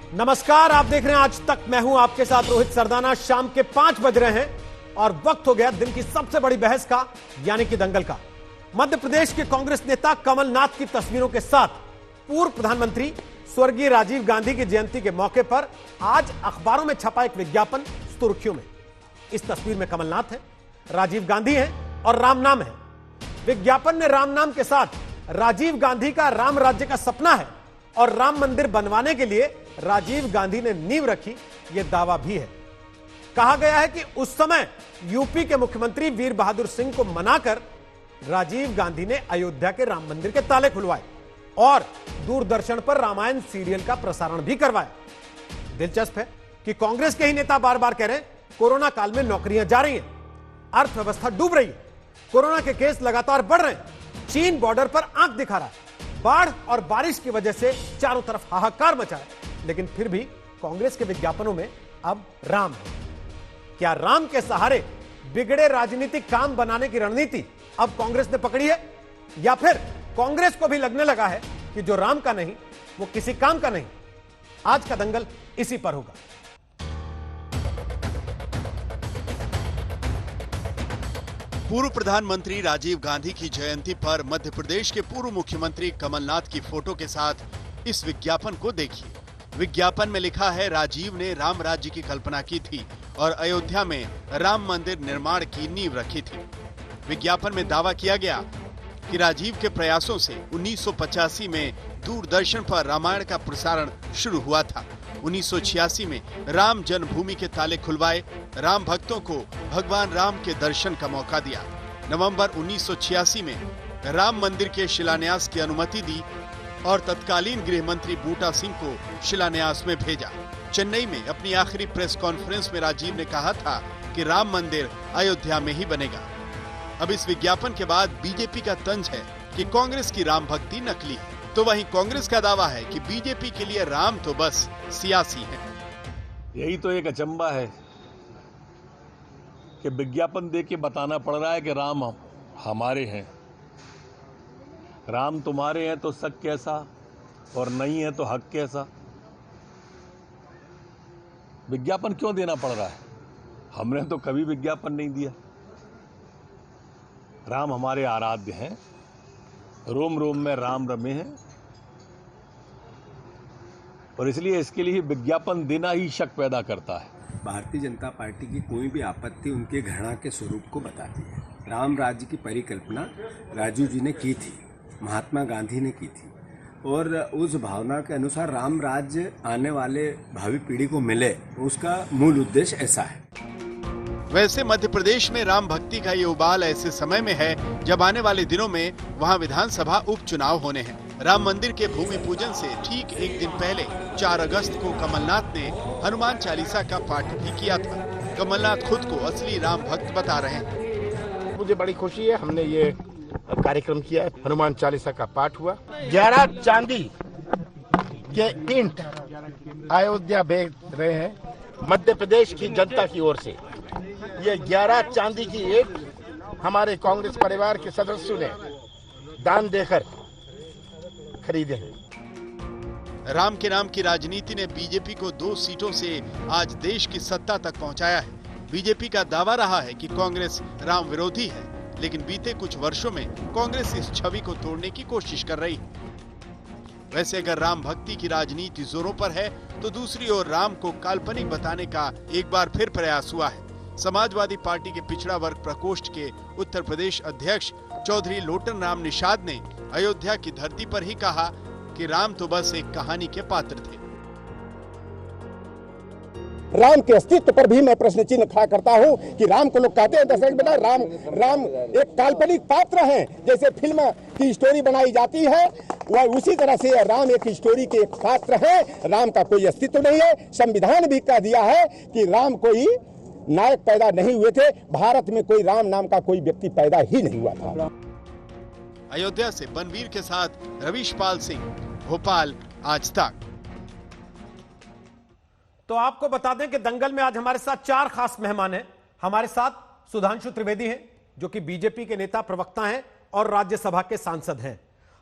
नमस्कार, आप देख रहे हैं आज तक। मैं हूं आपके साथ रोहित सरदाना। शाम के 5 बज रहे हैं और वक्त हो गया दिन की सबसे बड़ी बहस का, यानी कि दंगल का। मध्य प्रदेश के कांग्रेस नेता कमलनाथ की तस्वीरों के साथ पूर्व प्रधानमंत्री स्वर्गीय राजीव गांधी की जयंती के मौके पर आज अखबारों में छपा एक विज्ञापन सुर्खियों में। इस तस्वीर में कमलनाथ है, राजीव गांधी है और राम नाम है। विज्ञापन में राम नाम के साथ राजीव गांधी का राम राज्य का सपना है और राम मंदिर बनवाने के लिए राजीव गांधी ने नींव रखी, यह दावा भी है। कहा गया है कि उस समय यूपी के मुख्यमंत्री वीर बहादुर सिंह को मनाकर राजीव गांधी ने अयोध्या के राम मंदिर के ताले खुलवाए और दूरदर्शन पर रामायण सीरियल का प्रसारण भी करवाया। दिलचस्प है कि कांग्रेस के ही नेता बार बार कह रहे हैं कोरोना काल में नौकरियां जा रही हैं, अर्थव्यवस्था डूब रही है, कोरोना के केस लगातार बढ़ रहे हैं, चीन बॉर्डर पर आंख दिखा रहा है, बाढ़ और बारिश की वजह से चारों तरफ हाहाकार मचा है। लेकिन फिर भी कांग्रेस के विज्ञापनों में अब राम है। क्या राम के सहारे बिगड़े राजनीतिक काम बनाने की रणनीति अब कांग्रेस ने पकड़ी है, या फिर कांग्रेस को भी लगने लगा है कि जो राम का नहीं वो किसी काम का नहीं? आज का दंगल इसी पर होगा। पूर्व प्रधानमंत्री राजीव गांधी की जयंती पर मध्य प्रदेश के पूर्व मुख्यमंत्री कमलनाथ की फोटो के साथ इस विज्ञापन को देखिए। विज्ञापन में लिखा है, राजीव ने राम राज्य की कल्पना की थी और अयोध्या में राम मंदिर निर्माण की नींव रखी थी। विज्ञापन में दावा किया गया कि राजीव के प्रयासों से 1985 में दूरदर्शन पर रामायण का प्रसारण शुरू हुआ था। 1986 में राम जन्मभूमि के ताले खुलवाए, राम भक्तों को भगवान राम के दर्शन का मौका दिया। नवंबर 1986 में राम मंदिर के शिलान्यास की अनुमति दी और तत्कालीन गृह मंत्री बूटा सिंह को शिलान्यास में भेजा। चेन्नई में अपनी आखिरी प्रेस कॉन्फ्रेंस में राजीव ने कहा था कि राम मंदिर अयोध्या में ही बनेगा। अब इस विज्ञापन के बाद बीजेपी का तंज है कि कांग्रेस की राम भक्ति नकली है, तो वहीं कांग्रेस का दावा है कि बीजेपी के लिए राम तो बस सियासी है। यही तो एक अचंबा है कि विज्ञापन दे के बताना पड़ रहा है कि राम हमारे हैं। राम तुम्हारे हैं तो शक कैसा, और नहीं है तो हक कैसा? विज्ञापन क्यों देना पड़ रहा है? हमने तो कभी विज्ञापन नहीं दिया। राम हमारे आराध्य हैं, रोम रोम में राम रमे हैं, और इसलिए इसके लिए विज्ञापन देना ही शक पैदा करता है। भारतीय जनता पार्टी की कोई भी आपत्ति उनके घृणा के स्वरूप को बताती है। राम राज्य की परिकल्पना राजीव जी ने की थी, महात्मा गांधी ने की थी, और उस भावना के अनुसार राम राज्य आने वाले भावी पीढ़ी को मिले, उसका मूल उद्देश्य ऐसा है। वैसे मध्य प्रदेश में राम भक्ति का ये उबाल ऐसे समय में है जब आने वाले दिनों में वहां विधानसभा उपचुनाव होने हैं। राम मंदिर के भूमि पूजन से ठीक एक दिन पहले 4 अगस्त को कमलनाथ ने हनुमान चालीसा का पाठ भी किया था। कमलनाथ खुद को असली राम भक्त बता रहे हैं। मुझे बड़ी खुशी है, हमने ये कार्यक्रम किया है, हनुमान चालीसा का पाठ हुआ। 11 चांदी के ईंट अयोध्या भेज रहे हैं मध्य प्रदेश की जनता की ओर से। ये 11 चांदी की ईंट हमारे कांग्रेस परिवार के सदस्यों ने दान देकर खरीदे हैं। राम के नाम की राजनीति ने बीजेपी को 2 सीटों से आज देश की सत्ता तक पहुंचाया है। बीजेपी का दावा रहा है कि कांग्रेस राम विरोधी है, लेकिन बीते कुछ वर्षों में कांग्रेस इस छवि को तोड़ने की कोशिश कर रही है। वैसे अगर राम भक्ति की राजनीति जोरों पर है, तो दूसरी ओर राम को काल्पनिक बताने का एक बार फिर प्रयास हुआ है। समाजवादी पार्टी के पिछड़ा वर्ग प्रकोष्ठ के उत्तर प्रदेश अध्यक्ष चौधरी लोटन राम निषाद ने अयोध्या की धरती पर ही कहा कि राम तो बस एक कहानी के पात्र थे। राम के अस्तित्व पर भी मैं प्रश्न चिन्ह खड़ा करता हूं कि राम को लोग कहते हैं दशरथ बेटा, राम एक काल्पनिक पात्र हैं। जैसे फिल्म की स्टोरी बनाई जाती है, वह उसी तरह से राम एक स्टोरी के एक पात्र है। राम का कोई अस्तित्व नहीं है। संविधान भी कह दिया है कि राम कोई नायक पैदा नहीं हुए थे। भारत में कोई राम नाम का कोई व्यक्ति पैदा ही नहीं हुआ था। अयोध्या से बनवीर के साथ रवीश पाल सिंह, भोपाल, आज तक। तो आपको बता दें कि दंगल में आज हमारे साथ 4 खास मेहमान हैं। हमारे साथ सुधांशु त्रिवेदी हैं, जो कि बीजेपी के नेता प्रवक्ता हैं और राज्यसभा के सांसद हैं।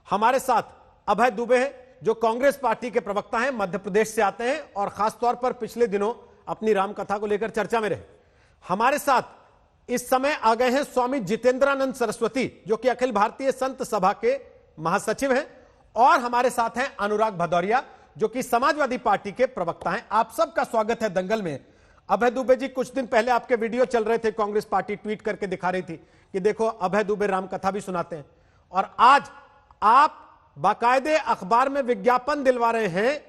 हमारे साथ अभय दुबे हैं, जो कांग्रेस पार्टी के प्रवक्ता हैं, मध्य प्रदेश से आते हैं और खासतौर पर पिछले दिनों अपनी रामकथा को लेकर चर्चा में रहे। हमारे साथ इस समय आ गए हैं स्वामी जितेंद्रानंद सरस्वती, जो कि अखिल भारतीय संत सभा के महासचिव हैं, और हमारे साथ हैं अनुराग भदौरिया, जो कि समाजवादी पार्टी के प्रवक्ता हैं। आप सबका स्वागत है दंगल में। अभय दुबे जी, कुछ दिन पहले आपके वीडियो चल रहे थे, कांग्रेस पार्टी ट्वीट करके दिखा रही थी कि देखो अभय दुबे रामकथा भी सुनाते हैं, और आज आप बाकायदे अखबार में विज्ञापन दिलवा रहे हैं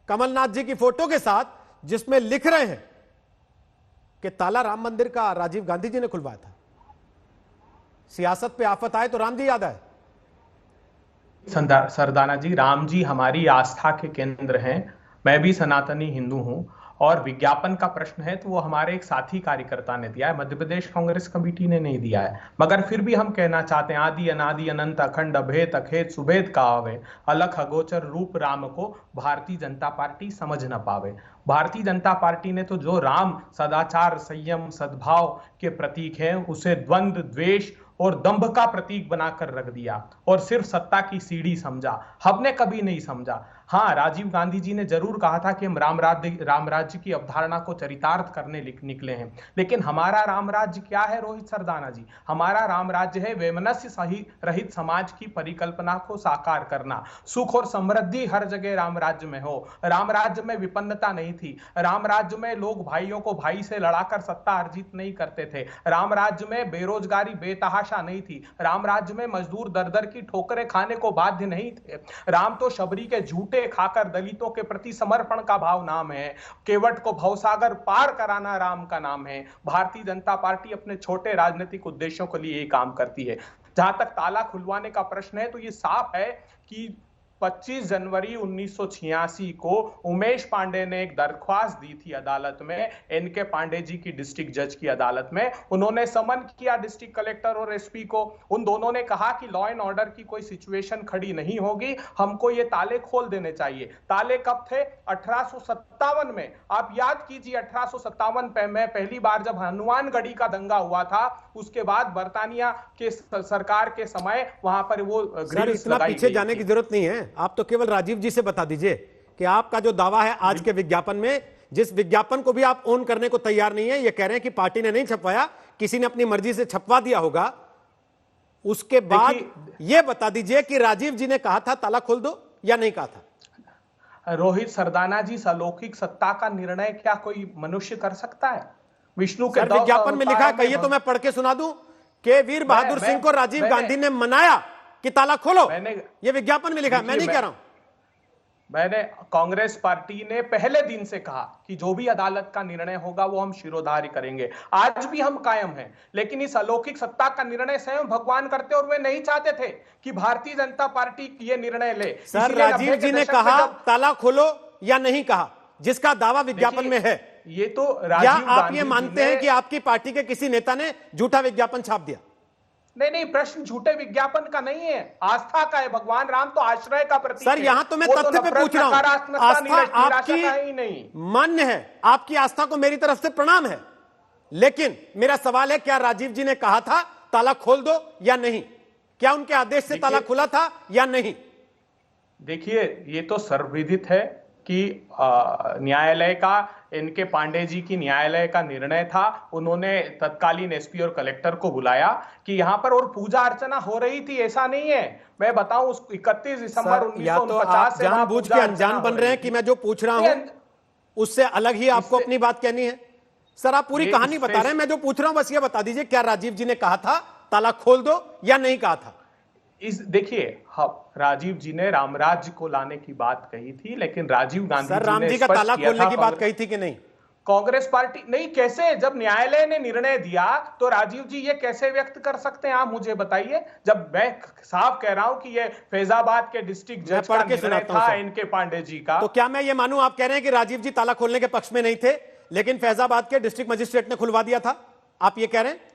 कमलनाथ जी की फोटो के साथ, जिसमें लिख रहे हैं कि ताला राम मंदिर का राजीव गांधी जी ने खुलवाया था। सियासत पे आफत आए तो राम जी याद आए। सरदाना जी, राम जी हमारी आस्था के केंद्र हैं। मैं भी सनातनी हिंदू हूं, और विज्ञापन का प्रश्न है तो वो हमारे एक साथी कार्यकर्ता ने दिया है, मध्य प्रदेश कांग्रेस कमेटी ने नहीं दिया है। मगर फिर भी हम कहना चाहते हैं, आदि अनादि अनंत अखंड अभेद अखेद सुभेद का आवे, अलख अगोचर रूप राम को भारतीय जनता पार्टी समझ न पावे। भारतीय जनता पार्टी ने तो जो राम सदाचार संयम सद्भाव के प्रतीक है, उसे द्वंद्व द्वेष और दंभ का प्रतीक बनाकर रख दिया और सिर्फ सत्ता की सीढ़ी समझा। हमने कभी नहीं समझा। हाँ, राजीव गांधी जी ने जरूर कहा था कि हम राम राज्य की अवधारणा को चरितार्थ करने निकले हैं, लेकिन हमारा राम राज्य क्या है रोहित सरदाना जी? हमारा राम राज्य है वैमनस्य सही रहित समाज की परिकल्पना को साकार करना। सुख और समृद्धि हर जगह राम राज्य में हो। राम राज्य में विपन्नता नहीं थी। राम राज्य में लोग भाइयों को भाई से लड़ाकर सत्ता अर्जित नहीं करते थे। राम राज्य में बेरोजगारी बेतहाशा नहीं थी। राम राज्य में मजदूर दर दर की ठोकरें खाने को बाध्य नहीं थे। राम तो शबरी के झूठे खाकर दलितों के प्रति समर्पण का भाव नाम है। केवट को भवसागर पार कराना राम का नाम है। भारतीय जनता पार्टी अपने छोटे राजनीतिक उद्देश्यों के लिए ये काम करती है। जहां तक ताला खुलवाने का प्रश्न है, तो ये साफ है कि 25 जनवरी 1986 को उमेश पांडे ने एक दरख्वास्त दी थी अदालत में, एनके पांडे जी की डिस्ट्रिक्ट जज की अदालत में। उन्होंने समन किया डिस्ट्रिक्ट कलेक्टर और एसपी को। उन दोनों ने कहा कि लॉ एंड ऑर्डर की कोई सिचुएशन खड़ी नहीं होगी, हमको ये ताले खोल देने चाहिए। ताले कब थे? 1857 में। आप याद कीजिए, 1857 में पहली बार जब हनुमानगढ़ी का दंगा हुआ था, उसके बाद बर्तानिया के सरकार के समय वहां पर वो ग्रिल्स इतना लगाई पीछे गई जाने थी। की जरूरत नहीं है। आप तो केवल राजीव जी से बता दीजिए कि आपका जो दावा है आज के विज्ञापन में, जिस विज्ञापन को भी आप ओन करने को तैयार नहीं है, ये कह रहे हैं कि पार्टी ने नहीं छपवाया, किसी ने अपनी मर्जी से छपवा दिया होगा। उसके बाद ये बता दीजिए कि राजीव जी ने कहा था ताला खोल दो या नहीं कहा था? रोहित सरदाना जी, अलौकिक सत्ता का निर्णय क्या कोई मनुष्य कर सकता है? विष्णु के विज्ञापन में लिखा है, कहिए तो मैं पढ़ के सुना दूं कि वीर बहादुर सिंह को राजीव गांधी ने मनाया कि ताला खोलो। ये विज्ञापन में लिखा है, मैं नहीं कह रहा हूं। मैंने कांग्रेस पार्टी ने पहले दिन से कहा कि जो भी अदालत का निर्णय होगा वो हम शिरोधार्य करेंगे। आज भी हम कायम हैं, लेकिन इस अलौकिक सत्ता का निर्णय स्वयं भगवान करते और वे नहीं चाहते थे कि भारतीय जनता पार्टी ये निर्णय ले। सर, राजीव जी ने कहा ताला खोलो या नहीं कहा, जिसका दावा विज्ञापन में है? ये तो या आप ये मानते हैं कि आपकी पार्टी के किसी नेता ने झूठा विज्ञापन छाप दिया? नहीं, प्रश्न झूठे विज्ञापन का नहीं है, आस्था का है। भगवान राम तो आश्रय का प्रतीक है। सर, यहां तो मैं तथ्य पे पूछ रहा हूं। आस्था आपकी नहीं मान्य है, आपकी आस्था को मेरी तरफ से प्रणाम है, लेकिन मेरा सवाल है, क्या राजीव जी ने कहा था ताला खोल दो या नहीं? क्या उनके आदेश से ताला खुला था या नहीं? देखिए, ये तो सर्वविदित है कि न्यायालय का, इनके पांडे जी की न्यायालय का निर्णय था। उन्होंने तत्कालीन एसपी और कलेक्टर को बुलाया कि यहां पर और पूजा अर्चना हो रही थी, ऐसा नहीं है। मैं बताऊं, उस 31 दिसंबर 1949 से जानबूझ के अनजान बन रहे हैं कि मैं जो पूछ रहा हूं उससे अलग ही आपको अपनी बात कहनी है। सर, आप पूरी कहानी बता रहे हैं, मैं जो पूछ रहा हूं बस ये बता दीजिए, क्या राजीव जी ने कहा था ताला खोल दो या नहीं कहा था? देखिए, राजीव जी ने रामराज्य को लाने की बात कही थी, लेकिन राजीव गांधी सर, राम जी का ताला खोलने की बात कही थी कि नहीं? कांग्रेस पार्टी नहीं, कैसे? जब न्यायालय ने निर्णय दिया तो राजीव जी ये कैसे व्यक्त कर सकते हैं, आप मुझे बताइए। जब मैं साफ कह रहा हूं कि ये फैजाबाद के डिस्ट्रिक्ट जज का निर्णय था, इनके पांडे जी का, तो क्या मैं ये मानूं, आप कह रहे हैं कि राजीव जी ताला खोलने के पक्ष में नहीं थे, लेकिन फैजाबाद के डिस्ट्रिक्ट मजिस्ट्रेट ने खुलवा दिया था, आप ये कह रहे हैं?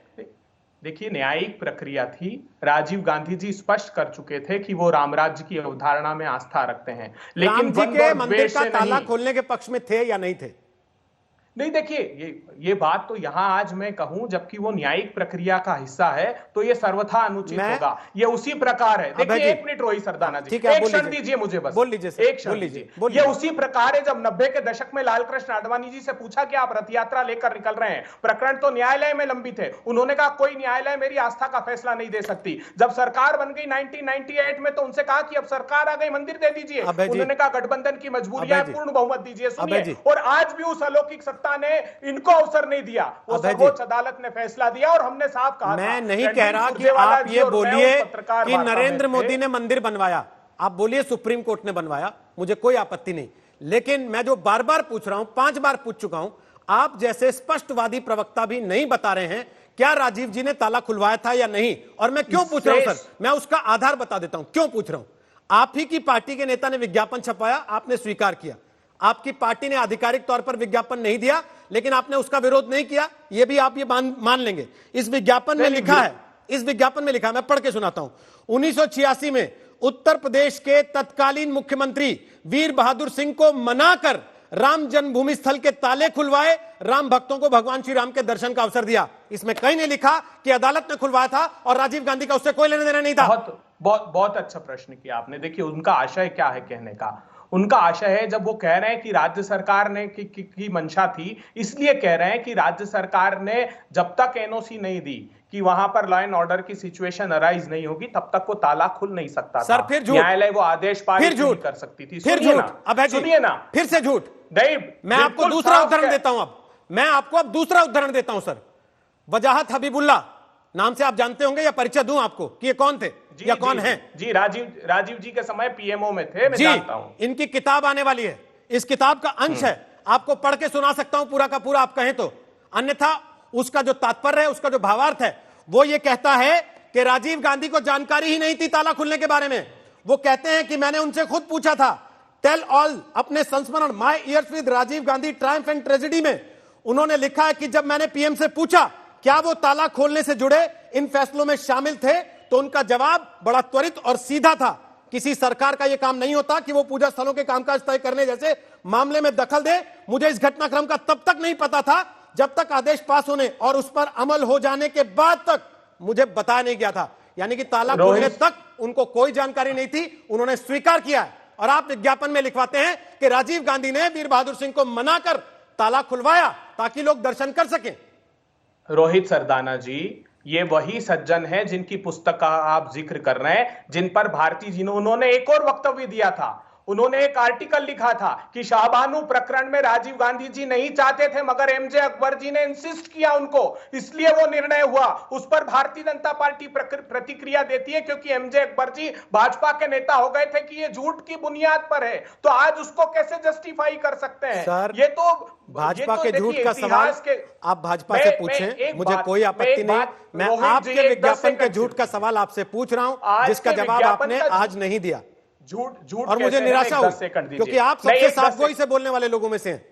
देखिए, न्यायिक प्रक्रिया थी। राजीव गांधी जी स्पष्ट कर चुके थे कि वो रामराज्य की अवधारणा में आस्था रखते हैं, लेकिन राम जी के मंदिर का ताला खोलने के पक्ष में थे या नहीं थे? नहीं, देखिए ये बात तो यहां आज मैं कहूं, जबकि वो न्यायिक प्रक्रिया का हिस्सा है, तो ये सर्वथा अनुचित होगा। ये उसी प्रकार है, देखिए 1 मिनट रोहित सरदाना जी, एक क्षण दीजिए मुझे, बस बोल लीजिए, एक क्षण दीजिए। ये उसी प्रकार है जब 90 के दशक में लालकृष्ण आडवाणी जी से पूछा कि आप रथ यात्रा लेकर निकल रहे हैं, प्रकरण तो न्यायालय में लंबित है, उन्होंने कहा कोई न्यायालय मेरी आस्था का फैसला नहीं दे सकती। जब सरकार बन गई 1998 में, तो उनसे कहा कि अब सरकार आ गई, मंदिर दे दीजिए, उन्होंने कहा गठबंधन की मजबूरियां, पूर्ण बहुमत दीजिए। सुनिए, और आज भी उस अलौकिक सत्ता ने इनको अवसर नहीं दिया, वो सर्वोच्च अदालत ने फैसला दिया, और हमने साफ कहा, मैं नहीं कह रहा कि आप ये बोलिए कि नरेंद्र मोदी ने मंदिर बनवाया, आप बोलिए सुप्रीम कोर्ट ने बनवाया, मुझे कोई आपत्ति नहीं, लेकिन मैं जो बार बार पूछ रहा हूं, 5 बार पूछ चुका हूं, आप जैसे स्पष्टवादी प्रवक्ता भी नहीं बता रहे हैं क्या राजीव जी ने ताला खुलवाया था या नहीं। और मैं क्यों पूछ रहा हूं सर, मैं उसका आधार बता देता हूं क्यों पूछ रहा हूं। आप ही की पार्टी के नेता ने विज्ञापन छपाया, आपने स्वीकार किया। आपकी पार्टी ने आधिकारिक तौर पर विज्ञापन नहीं दिया, लेकिन आपने उसका विरोध नहीं किया, ये भी आप ये मान लेंगे। इस विज्ञापन में लिखा है, इस विज्ञापन में लिखा है, मैं पढ़ के सुनाता हूं। 1986 में उत्तर प्रदेश के तत्कालीन मुख्यमंत्री वीर बहादुर सिंह को मनाकर राम जन्मभूमि स्थल के ताले खुलवाए, राम भक्तों को भगवान श्री राम के दर्शन का अवसर दिया। इसमें कहीं नहीं लिखा कि अदालत ने खुलवाया था और राजीव गांधी का उससे कोई लेना देना नहीं था। बहुत अच्छा प्रश्न किया आपने। देखिए उनका आशय क्या है कहने का, उनका आशय है, जब वो कह रहे हैं कि राज्य सरकार ने की मंशा थी, इसलिए कह रहे हैं कि राज्य सरकार ने जब तक एनओसी नहीं दी कि वहां पर लॉ एंड ऑर्डर की सिचुएशन अराइज नहीं होगी, तब तक वो ताला खुल नहीं सकता सर, था। फिर झूठ, न्यायालय वो आदेश पारित नहीं कर सकती थी। फिर झूठ, अब सुनिए ना, फिर से झूठ। नहीं, मैं आपको दूसरा उदाहरण देता हूं। अब मैं आपको दूसरा उदाहरण देता हूं सर। वजाहत हबीबुल्ला नाम से आप जानते होंगे, या परिचय दूं आपको कि ये कौन थे या कौन हैं? जी, राजीव जी के समय पीएमओ में थे, मैं जानता हूं। इनकी किताब आने वाली है, इस किताब का अंश है, आपको पढ़ के सुना सकता हूं पूरा का पूरा, आप कहें तो। अन्यथा उसका जो तात्पर्य है, उसका जो भावार्थ है, वो ये कहता है कि राजीव गांधी को जानकारी ही नहीं थी ताला खुलने के बारे में। वो कहते हैं कि मैंने उनसे खुद पूछा था, टेल ऑल, अपने संस्मरण my years with Rajiv Gandhi triumph and tragedy में उन्होंने लिखा है कि जब मैंने पीएम से पूछा क्या वो ताला खोलने से जुड़े इन फैसलों में शामिल थे, तो उनका जवाब बड़ा त्वरित और सीधा था। किसी सरकार का यह काम नहीं होता कि वो पूजा स्थलों के कामकाज तय करने जैसे मामले में दखल दे। मुझे इस घटनाक्रम का तब तक नहीं पता था जब तक आदेश पास होने और उस पर अमल हो जाने के बाद तक मुझे बताया नहीं गया था। यानी कि ताला खोलने तक उनको कोई जानकारी नहीं थी, उन्होंने स्वीकार किया है। और आप विज्ञापन में लिखवाते हैं कि राजीव गांधी ने वीर बहादुर सिंह को मनाकर ताला खुलवाया ताकि लोग दर्शन कर सकें। रोहित सरदाना जी, ये वही सज्जन है जिनकी पुस्तक का आप जिक्र कर रहे हैं, जिन पर भारती जी ने, उन्होंने एक और वक्तव्य दिया था। उन्होंने एक आर्टिकल लिखा था कि शाहबानू प्रकरण में राजीव गांधी जी नहीं चाहते थे, मगर एमजे अकबर जी ने इंसिस्ट किया उनको, इसलिए वो निर्णय हुआ। उस पर भारतीय जनता पार्टी प्रतिक्रिया देती है क्योंकि एमजे अकबर जी भाजपा के नेता हो गए थे कि ये झूठ की बुनियाद पर है। तो आज उसको कैसे जस्टिफाई कर सकते हैं? सर, ये तो भाजपा के झूठ का सवाल आप भाजपा से पूछें, मुझे कोई आपत्ति नहीं। मैं आपके विज्ञापन के झूठ का सवाल आपसे पूछ रहा हूं, जिसका जवाब आपने आज नहीं दिया। झूठ और मुझे निराशा हुई क्योंकि आप सबसे साफ गोई से बोलने वाले लोगों में से हैं।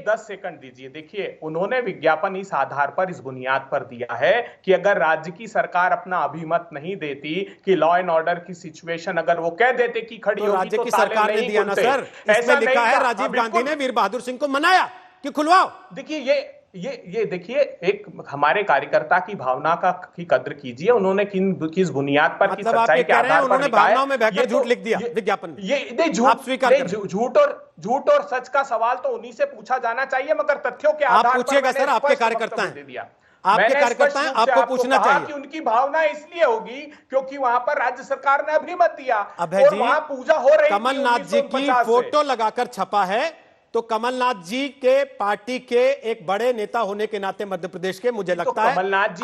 10 सेकंड दीजिए। देखिए, उन्होंने विज्ञापन इस आधार पर, इस बुनियाद पर दिया है कि अगर राज्य की सरकार अपना अभिमत नहीं देती कि लॉ एंड ऑर्डर की सिचुएशन अगर वो कह देते कि खड़ी होगी, राज्य तो की सरकार ने दिया ना सर। इसमें लिखा है राजीव गांधी ने वीर बहादुर सिंह को मनाया कि खुलवाओ। देखिए ये देखिए, एक हमारे कार्यकर्ता की भावना की कद्र कीजिए। उन्होंने किस बुनियाद पर, मतलब किस सच्चाई के आधार पर भावनाओं में बहकर झूठ लिख दिया विज्ञापन में। ये झूठ और सच का सवाल तो उन्हीं से पूछा जाना चाहिए, मगर तथ्यों के आधार पर आप पूछिएगा सर, आपके कार्यकर्ता हैं, आपके कार्यकर्ता हैं, आपको पूछना चाहिए कि उनकी भावना इसलिए होगी क्योंकि वहां पर राज्य सरकार ने अभिमत दिया और वहां पूजा हो रही। कमलनाथ जी की फोटो लगाकर छपा है, तो कमलनाथ जी के पार्टी के एक बड़े नेता होने के नाते मध्य प्रदेश के, मुझे लगता है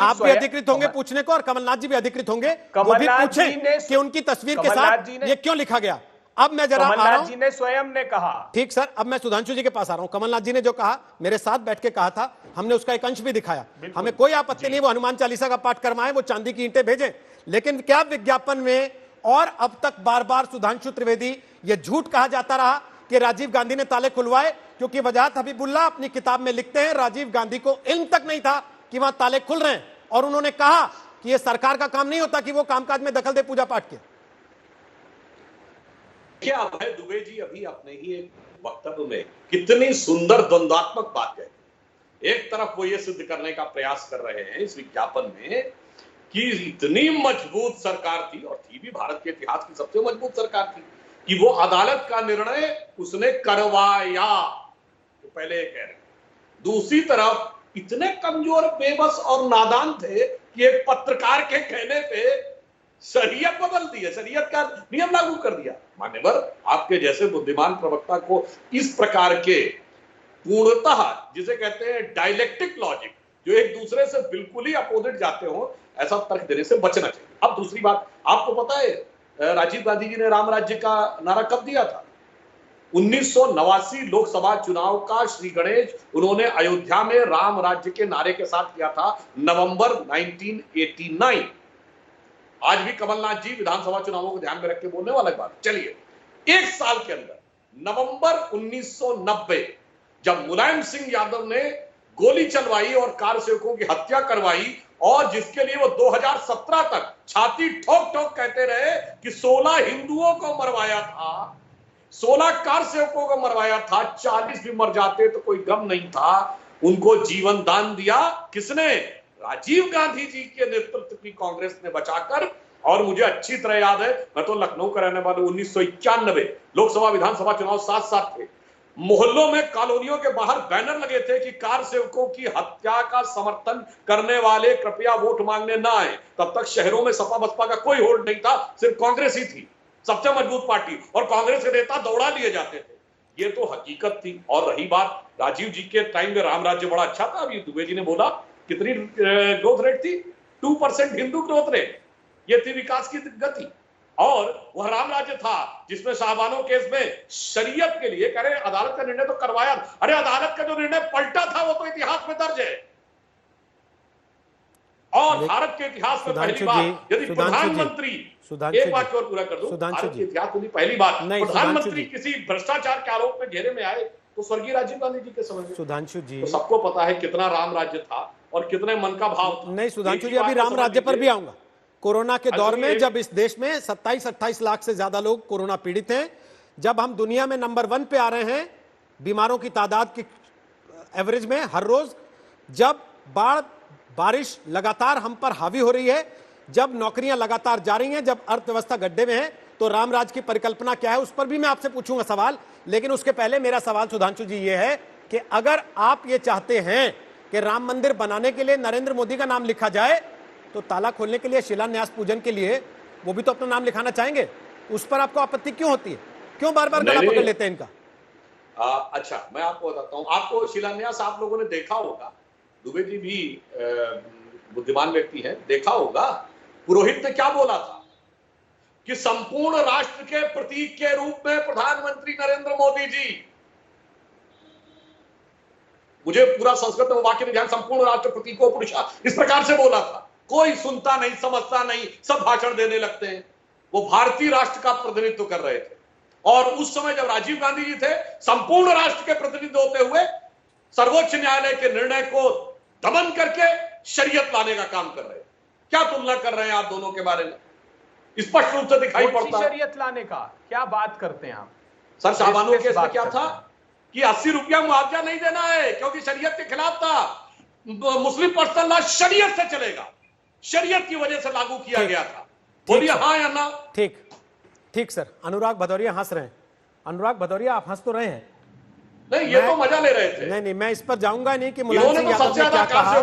आप भी अधिकृत होंगे पूछने को, और कमलनाथ जी भी अधिकृत होंगे, वो भी पूछें कि उनकी तस्वीर के साथ ये क्यों लिखा गया। अब मैं जरा कमलनाथ जी ने स्वयं ने कहा। ठीक सर, अब मैं सुधांशु जी के पास आ रहा हूं। कमलनाथ जी ने जो कहा, मेरे साथ बैठ के कहा था, हमने उसका एक अंश भी दिखाया। हमें कोई आपत्ति नहीं, वो हनुमान चालीसा का पाठ करवाएं, वो चांदी की ईंटें भेजें, लेकिन क्या विज्ञापन में और अब तक बार बार सुधांशु त्रिवेदी ये झूठ कहा जाता रहा कि राजीव गांधी ने ताले खुलवाए? क्योंकि वजाहत हबीबुल्ला अपनी किताब में लिखते हैं राजीव गांधी को इल्म तक नहीं था कि वहां ताले खुल रहे हैं, और उन्होंने कहा कि यह सरकार का काम नहीं होता कि वो कामकाज में दखल दे पूजा पाठ के। क्या अभय दुबे जी अभी अपने ही एक वक्तव्य में कितनी सुंदर द्वंद्वात्मक बात है। एक तरफ वो ये सिद्ध करने का प्रयास कर रहे हैं इस विज्ञापन में कि इतनी मजबूत सरकार थी, और थी भी, भारत के इतिहास की सबसे मजबूत सरकार थी, कि वो अदालत का निर्णय उसने करवाया, तो पहले ये कह रहे। दूसरी तरफ इतने कमजोर, बेबस और नादान थे कि एक पत्रकार के कहने पे शरीयत बदल दी है, शरीयत का नियम लागू कर दिया। मान्यवर, आपके जैसे बुद्धिमान प्रवक्ता को इस प्रकार के पूर्णतः, जिसे कहते हैं डायलेक्टिक लॉजिक, जो एक दूसरे से बिल्कुल ही अपोजिट जाते हो, ऐसा तर्क देने से बचना चाहिए। अब दूसरी बात, आपको पता है राजीव गांधी जी ने राम राज्य का नारा कब दिया था? 1989 लोकसभा चुनाव का श्री गणेश उन्होंने अयोध्या में राम राज्य के नारे के साथ किया था, नवंबर 1989। आज भी कमलनाथ जी विधानसभा चुनावों को ध्यान में रख के बोलने वाला बात। चलिए, एक साल के अंदर नवंबर 1990 जब मुलायम सिंह यादव ने गोली चलवाई और कार सेवकों की हत्या करवाई, और जिसके लिए वो 2017 तक छाती ठोक ठोक कहते रहे कि 16 हिंदुओं को मरवाया था, 16 कार सेवकों को मरवाया था, 40 भी मर जाते तो कोई गम नहीं था। उनको जीवन दान दिया किसने? राजीव गांधी जी के नेतृत्व की कांग्रेस ने बचाकर। और मुझे अच्छी तरह याद है, मैं तो लखनऊ का रहने वाला, 1991 लोकसभा विधानसभा चुनाव साथ साथ थे। मोहल्लों में, कॉलोनियों के बाहर बैनर लगे थे कि कार सेवकों की हत्या का समर्थन करने वाले कृपया वोट मांगने ना आए। तब तक शहरों में सपा बसपा का कोई होल्ड नहीं था, सिर्फ कांग्रेस ही थी सबसे मजबूत पार्टी, और कांग्रेस के नेता दौड़ा लिए जाते थे। ये तो हकीकत थी। और रही बात राजीव जी के टाइम में राम राज्य बड़ा अच्छा था। अभी दुबे जी ने बोला कितनी ग्रोथ रेट थी? 2% हिंदू ग्रोथ रेट, ये थी विकास की गति। और वह राम राज्य था जिसमें शाहबानो केस में शरीयत के लिए कह रहे अदालत का निर्णय तो करवाया। अरे अदालत का जो निर्णय पलटा था वो तो इतिहास में दर्ज है। और भारत के इतिहास में पहली बार यदि प्रधानमंत्री, एक बात और पूरा कर दूं, भारत के इतिहास में पहली बार प्रधानमंत्री किसी भ्रष्टाचार के आरोप में घेरे में आए तो स्वर्गीय राजीव गांधी जी के समय में। सुधांशु जी, तो सबको पता है कितना राम राज्य था और कितने मन का भाव था। नहीं सुधांशु जी, अभी राम राज्य पर भी आऊंगा। कोरोना के दौर में जब इस देश में 27-28 लाख से ज्यादा लोग कोरोना पीड़ित हैं, जब हम दुनिया में नंबर 1 पे आ रहे हैं बीमारों की तादाद की एवरेज में हर रोज, जब बाढ़ बारिश लगातार हम पर हावी हो रही है, जब नौकरियां लगातार जा रही हैं, जब अर्थव्यवस्था गड्ढे में है, तो रामराज की परिकल्पना क्या है उस पर भी मैं आपसे पूछूंगा सवाल। लेकिन उसके पहले मेरा सवाल सुधांशु जी ये है कि अगर आप ये चाहते हैं कि राम मंदिर बनाने के लिए नरेंद्र मोदी का नाम लिखा जाए, तो ताला खोलने के लिए, शिलान्यास पूजन के लिए वो भी तो अपना नाम लिखाना चाहेंगे। उस पर आपको आपत्ति क्यों होती है? क्यों बार बार गला पकड़ लेते हैं इनका? अच्छा, मैं आपको बताता हूं। आपको शिलान्यास आप लोगों ने देखा होगा, दुबे जी भी बुद्धिमान व्यक्ति है, देखा होगा पुरोहित ने क्या बोला था कि संपूर्ण राष्ट्र के प्रतीक के रूप में प्रधानमंत्री नरेंद्र मोदी जी, मुझे पूरा संस्कृत में वाक्य नहीं ध्यान, संपूर्ण राष्ट्र प्रतीकों पुरुषा, इस प्रकार से बोला था। कोई सुनता नहीं, समझता नहीं, सब भाषण देने लगते हैं। वो भारतीय राष्ट्र का प्रतिनिधित्व कर रहे थे। और उस समय जब राजीव गांधी जी थे, संपूर्ण राष्ट्र के प्रतिनिधि होते हुए सर्वोच्च न्यायालय के निर्णय को दमन करके शरीयत लाने का काम कर रहे हैं। क्या तुलना कर रहे हैं आप दोनों के बारे में? स्पष्ट रूप से दिखाई पड़ता है। शरीयत लाने का क्या बात करते हैं आप? सर, शाहबानो केस में क्या था कि 80 रुपया मुआवजा नहीं देना है क्योंकि शरीयत के खिलाफ था। मुस्लिम पर्सनल लॉ शरीयत से चलेगा, शरीयत की वजह से लागू किया गया था। बोलिए हाँ या ना? ठीक सर। अनुराग भदौरिया हंस रहे हैं। अनुराग भदौरिया, आप हंस तो रहे हैं? नहीं, ये तो मजा ले रहे थे। नहीं, मैं इस पर जाऊंगा नहीं कि मुलायम सिंह यादव ने क्या कहा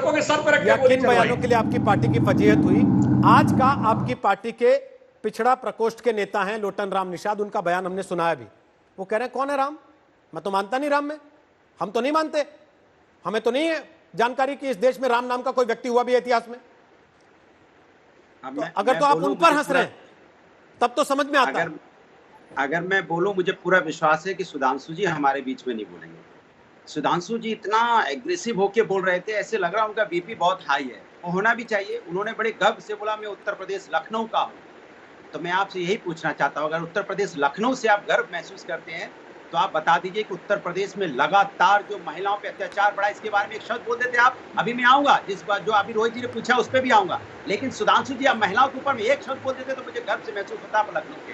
या किन बयानों के लिए आपकी पार्टी की फजीहत हुई। आज का आपकी पार्टी के पिछड़ा प्रकोष्ठ के नेता हैं लोटन राम निषाद, उनका बयान हमने सुना अभी। वो कह रहे हैं कौन है राम? मैं तो मानता नहीं राम में, हम तो नहीं मानते, हमें तो नहीं है जानकारी कि इस देश में राम नाम का कोई व्यक्ति हुआ भी इतिहास में। तो अगर तो आप उन पर हंस रहे हैं तब तो समझ में आता है। अगर मैं बोलूं, मुझे पूरा विश्वास है कि सुधांशु जी हमारे बीच में नहीं बोलेंगे। सुधांशु जी इतना एग्रेसिव होके बोल रहे थे, ऐसे लग रहा उनका बीपी बहुत हाई है। वो होना भी चाहिए। उन्होंने बड़े गर्व से बोला मैं उत्तर प्रदेश लखनऊ का हूँ। तो मैं आपसे यही पूछना चाहता हूँ, अगर उत्तर प्रदेश लखनऊ से आप गर्व महसूस करते हैं तो आप बता दीजिए कि उत्तर प्रदेश में लगातार जो महिलाओं पे अत्याचार बढ़ा, इसके बारे में एक शब्द बोल देते आप। अभी मैं आऊंगा, जिस बात जो अभी रोहित जी ने पूछा उस पर भी आऊंगा। लेकिन सुधांशु जी, आप महिलाओं के ऊपर में एक शब्द बोल देते तो मुझे गर्व से महसूस होता आप लखनऊ के।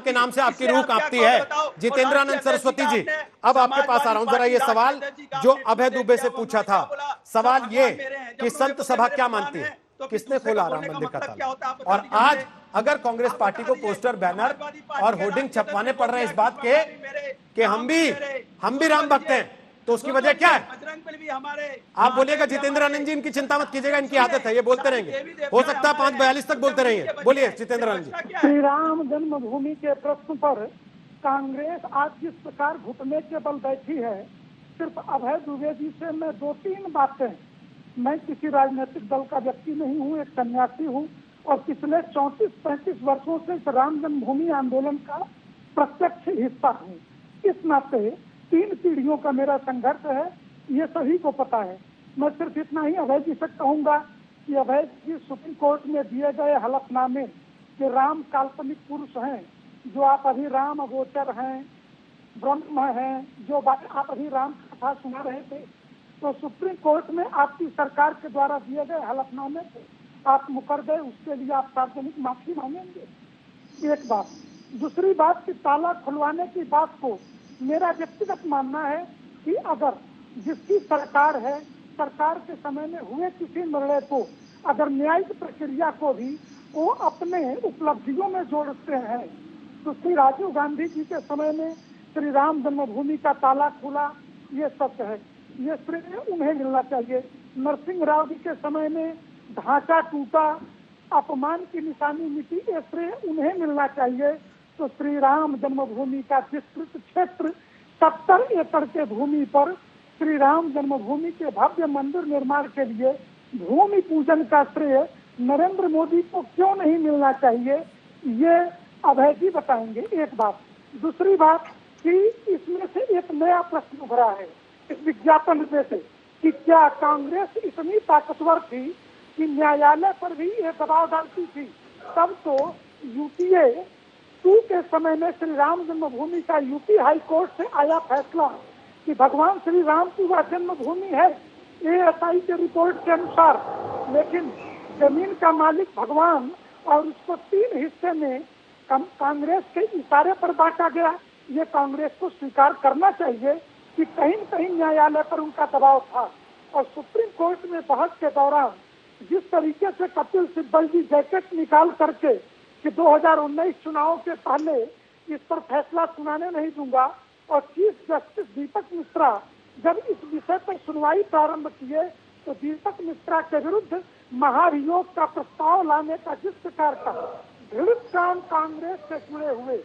राम के नाम से आपकी रूह कांपती है। जितेंद्रानंद सरस्वती जी, अब आपके पास आ रहा हूं। जरा ये सवाल जो अभय दुबे से पूछा था, सवाल ये कि संत सभा क्या मानती है, किसने खोला राम मंदिर का ताला? और आज अगर कांग्रेस पार्टी को पोस्टर, बैनर और होर्डिंग छपवाने पड़ रहे हैं इस बात के कि हम भी राम भक्त हैं, तो उसकी वजह क्या है? आप बोलिएगा जितेंद्रानंद जी, इनकी चिंता मत कीजिएगा, इनकी आदत है, ये बोलते रहेंगे, हो सकता है 5:42 तक बोलते रहेंगे। बोलिए जितेंद्रानंद जी। श्री राम जन्मभूमि के प्रश्न पर कांग्रेस आज जिस प्रकार घुटने के बल बैठी है, सिर्फ अभय दुबे जी से मैं 2-3 बातें, मैं किसी राजनीतिक दल का व्यक्ति नहीं हूँ, एक सन्यासी हूँ और पिछले 34-35 वर्षों से इस राम जन्मभूमि आंदोलन का प्रत्यक्ष हिस्सा हूँ। इस नाते 3 पीढ़ियों का मेरा संघर्ष है, ये सभी को पता है। मैं सिर्फ इतना ही अभय जी से कहूंगा कि अभय जी सुप्रीम कोर्ट में दिए गए हलफनामे कि राम काल्पनिक पुरुष हैं, जो आप अभी राम अगोचर हैं, ब्रह्म हैं, जो बात आप अभी राम कथा सुना रहे थे, तो सुप्रीम कोर्ट में आपकी सरकार के द्वारा दिए गए हलफनामे थे आप मुकर गए, उसके लिए आप सार्वजनिक माफी मांगेंगे? एक बात। दूसरी बात कि ताला खुलवाने की बात को मेरा व्यक्तिगत मानना है कि अगर जिसकी सरकार है, सरकार के समय में हुए किसी निर्णय को अगर न्यायिक प्रक्रिया को भी वो अपने उपलब्धियों में जोड़ते हैं, तो श्री राजीव गांधी जी के समय में श्री राम जन्मभूमि का ताला खुला, ये सत्य है, ये श्रेय उन्हें मिलना चाहिए। नरसिंह राव जी के समय में ढांचा टूटा, अपमान की निशानी मिटी, ये श्रेय उन्हें मिलना चाहिए। तो श्री राम जन्मभूमि का विस्तृत क्षेत्र 70 एकड़ के भूमि पर श्री राम जन्मभूमि के भव्य मंदिर निर्माण के लिए भूमि पूजन का श्रेय नरेंद्र मोदी को क्यों नहीं मिलना चाहिए, ये अभय जी बताएंगे। एक बात। दूसरी बात कि इसमें से एक नया प्रश्न उभरा है इस विज्ञापन में से कि क्या कांग्रेस इतनी ताकतवर थी कि न्यायालय पर भी ये दबाव डालती थी? तब तो यूपीए 2 के समय में श्री राम जन्मभूमि का यूपी हाई कोर्ट से आया फैसला कि भगवान श्री राम की वह जन्मभूमि है एएसआई के रिपोर्ट के अनुसार, लेकिन जमीन का मालिक भगवान और उसको 3 हिस्से में कांग्रेस के इशारे पर बांटा गया। ये कांग्रेस को स्वीकार करना चाहिए कि कहीं न कहीं न्यायालय पर उनका दबाव था। और सुप्रीम कोर्ट में बहस के दौरान जिस तरीके से कपिल सिब्बल जी जैकेट निकाल करके कि 2019 चुनाव के पहले इस पर फैसला सुनाने नहीं दूंगा, और चीफ जस्टिस दीपक मिश्रा जब इस विषय पर सुनवाई प्रारंभ किए तो दीपक मिश्रा के विरुद्ध महाभियोग का प्रस्ताव लाने का जिस प्रकार का दृढ़ काम कांग्रेस से जुड़े हुए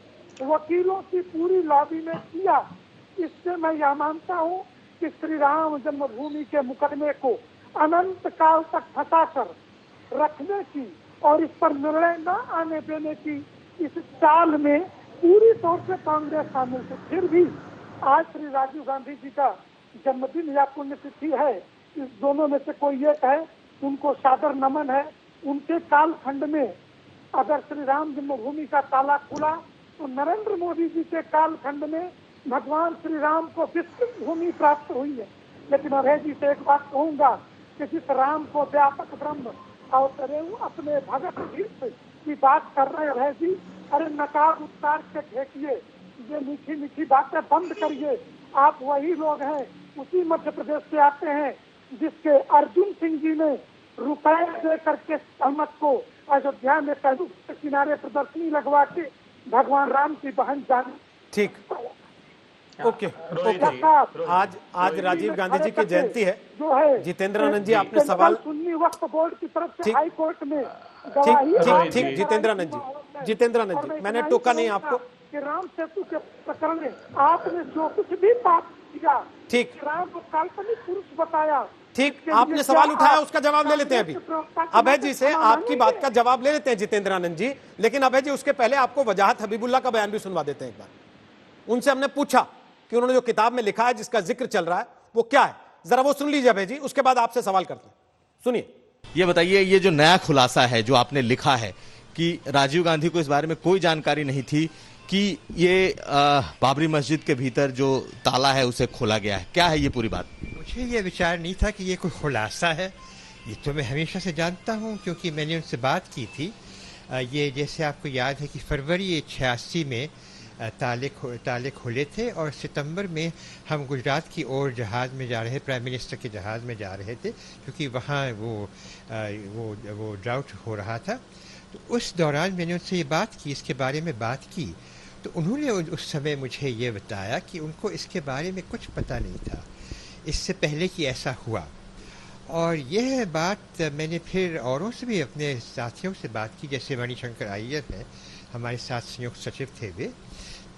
वकीलों की पूरी लॉबी में किया, इससे मैं यह मानता हूं कि श्री राम जन्मभूमि के मुकदमे को अनंत काल तक फंसाकर रखने की और इस पर निर्णय न आने देने की इस चाल में पूरी तौर से कांग्रेस शामिल थी। फिर भी आज श्री राजीव गांधी जी का जन्मदिन या पुण्यतिथि है, इस दोनों में से कोई एक है, उनको सादर नमन है। उनके कालखंड में अगर श्री राम जन्मभूमि का ताला खुला तो नरेंद्र मोदी जी के कालखंड में भगवान श्री राम को विस्तृत भूमि प्राप्त हुई है। लेकिन अभय जी से एक बात कहूंगा कि जिस राम को व्यापक ब्रह्म अवतरे अपने भगत भीष्म की बात कर रहे अभय जी, अरे नकाब उतार के फेंकिए, ये मीठी मीठी बातें बंद करिए। आप वही लोग हैं, उसी मध्य प्रदेश से आते हैं जिसके अर्जुन सिंह जी ने रुपए दे करके सहमत को अयोध्या में पहलू के किनारे प्रदर्शनी लगवा के भगवान राम की बहन जान। ठीक, ओके। आज राजीव गांधी जी की जयंती है। जो है जितेंद्र आनंद जी, आपने सवाल सुन्नी वक्फ बोर्ड की तरफ से हाई कोर्ट में ठीक जितेंद्र आनंद जी, मैंने टोका नहीं आपको कि राम सेतु के प्रकरण में आपने जो कुछ भी बात किया, ठीक, राम को काल्पनिक पुरुष बताया, ठीक, आपने सवाल उठाया, उसका जवाब ले लेते हैं अभी अभय जी से। आपकी बात का जवाब ले लेते हैं जितेंद्र आनंद जी, लेकिन अभय जी उसके पहले आपको वजाहत हबीबुल्लाह का बयान भी सुनवा देते हैं एक बार। उनसे हमने पूछा कि उन्होंने जो किताब में लिखा है जिसका जिक्र चल रहा है वो क्या है, जरा वो सुन लीजिए अभय जी, उसके बाद आपसे सवाल करते हैं। सुनिए। ये बताइए, ये जो नया खुलासा है जो आपने लिखा है कि राजीव गांधी को इस बारे में कोई जानकारी नहीं थी कि ये बाबरी मस्जिद के भीतर जो ताला है उसे खोला गया है, क्या है ये पूरी बात? मुझे ये विचार नहीं था कि ये कोई खुलासा है, ये तो मैं हमेशा से जानता हूँ क्योंकि मैंने उनसे बात की थी। ये जैसे आपको याद है कि फरवरी 86 में ताले खोले थे और सितंबर में हम गुजरात की ओर जहाज़ में जा रहे, प्राइम मिनिस्टर के जहाज़ में जा रहे थे क्योंकि वहाँ वो ड्राउट हो रहा था। तो उस दौरान मैंने उनसे ये बात की, इसके बारे में बात की, तो उन्होंने उस समय मुझे ये बताया कि उनको इसके बारे में कुछ पता नहीं था इससे पहले कि ऐसा हुआ। और यह बात मैंने फिर औरों से भी, अपने साथियों से बात की, जैसे मणिशंकर अय्यर हैं, हमारे साथ संयुक्त सचिव थे वे,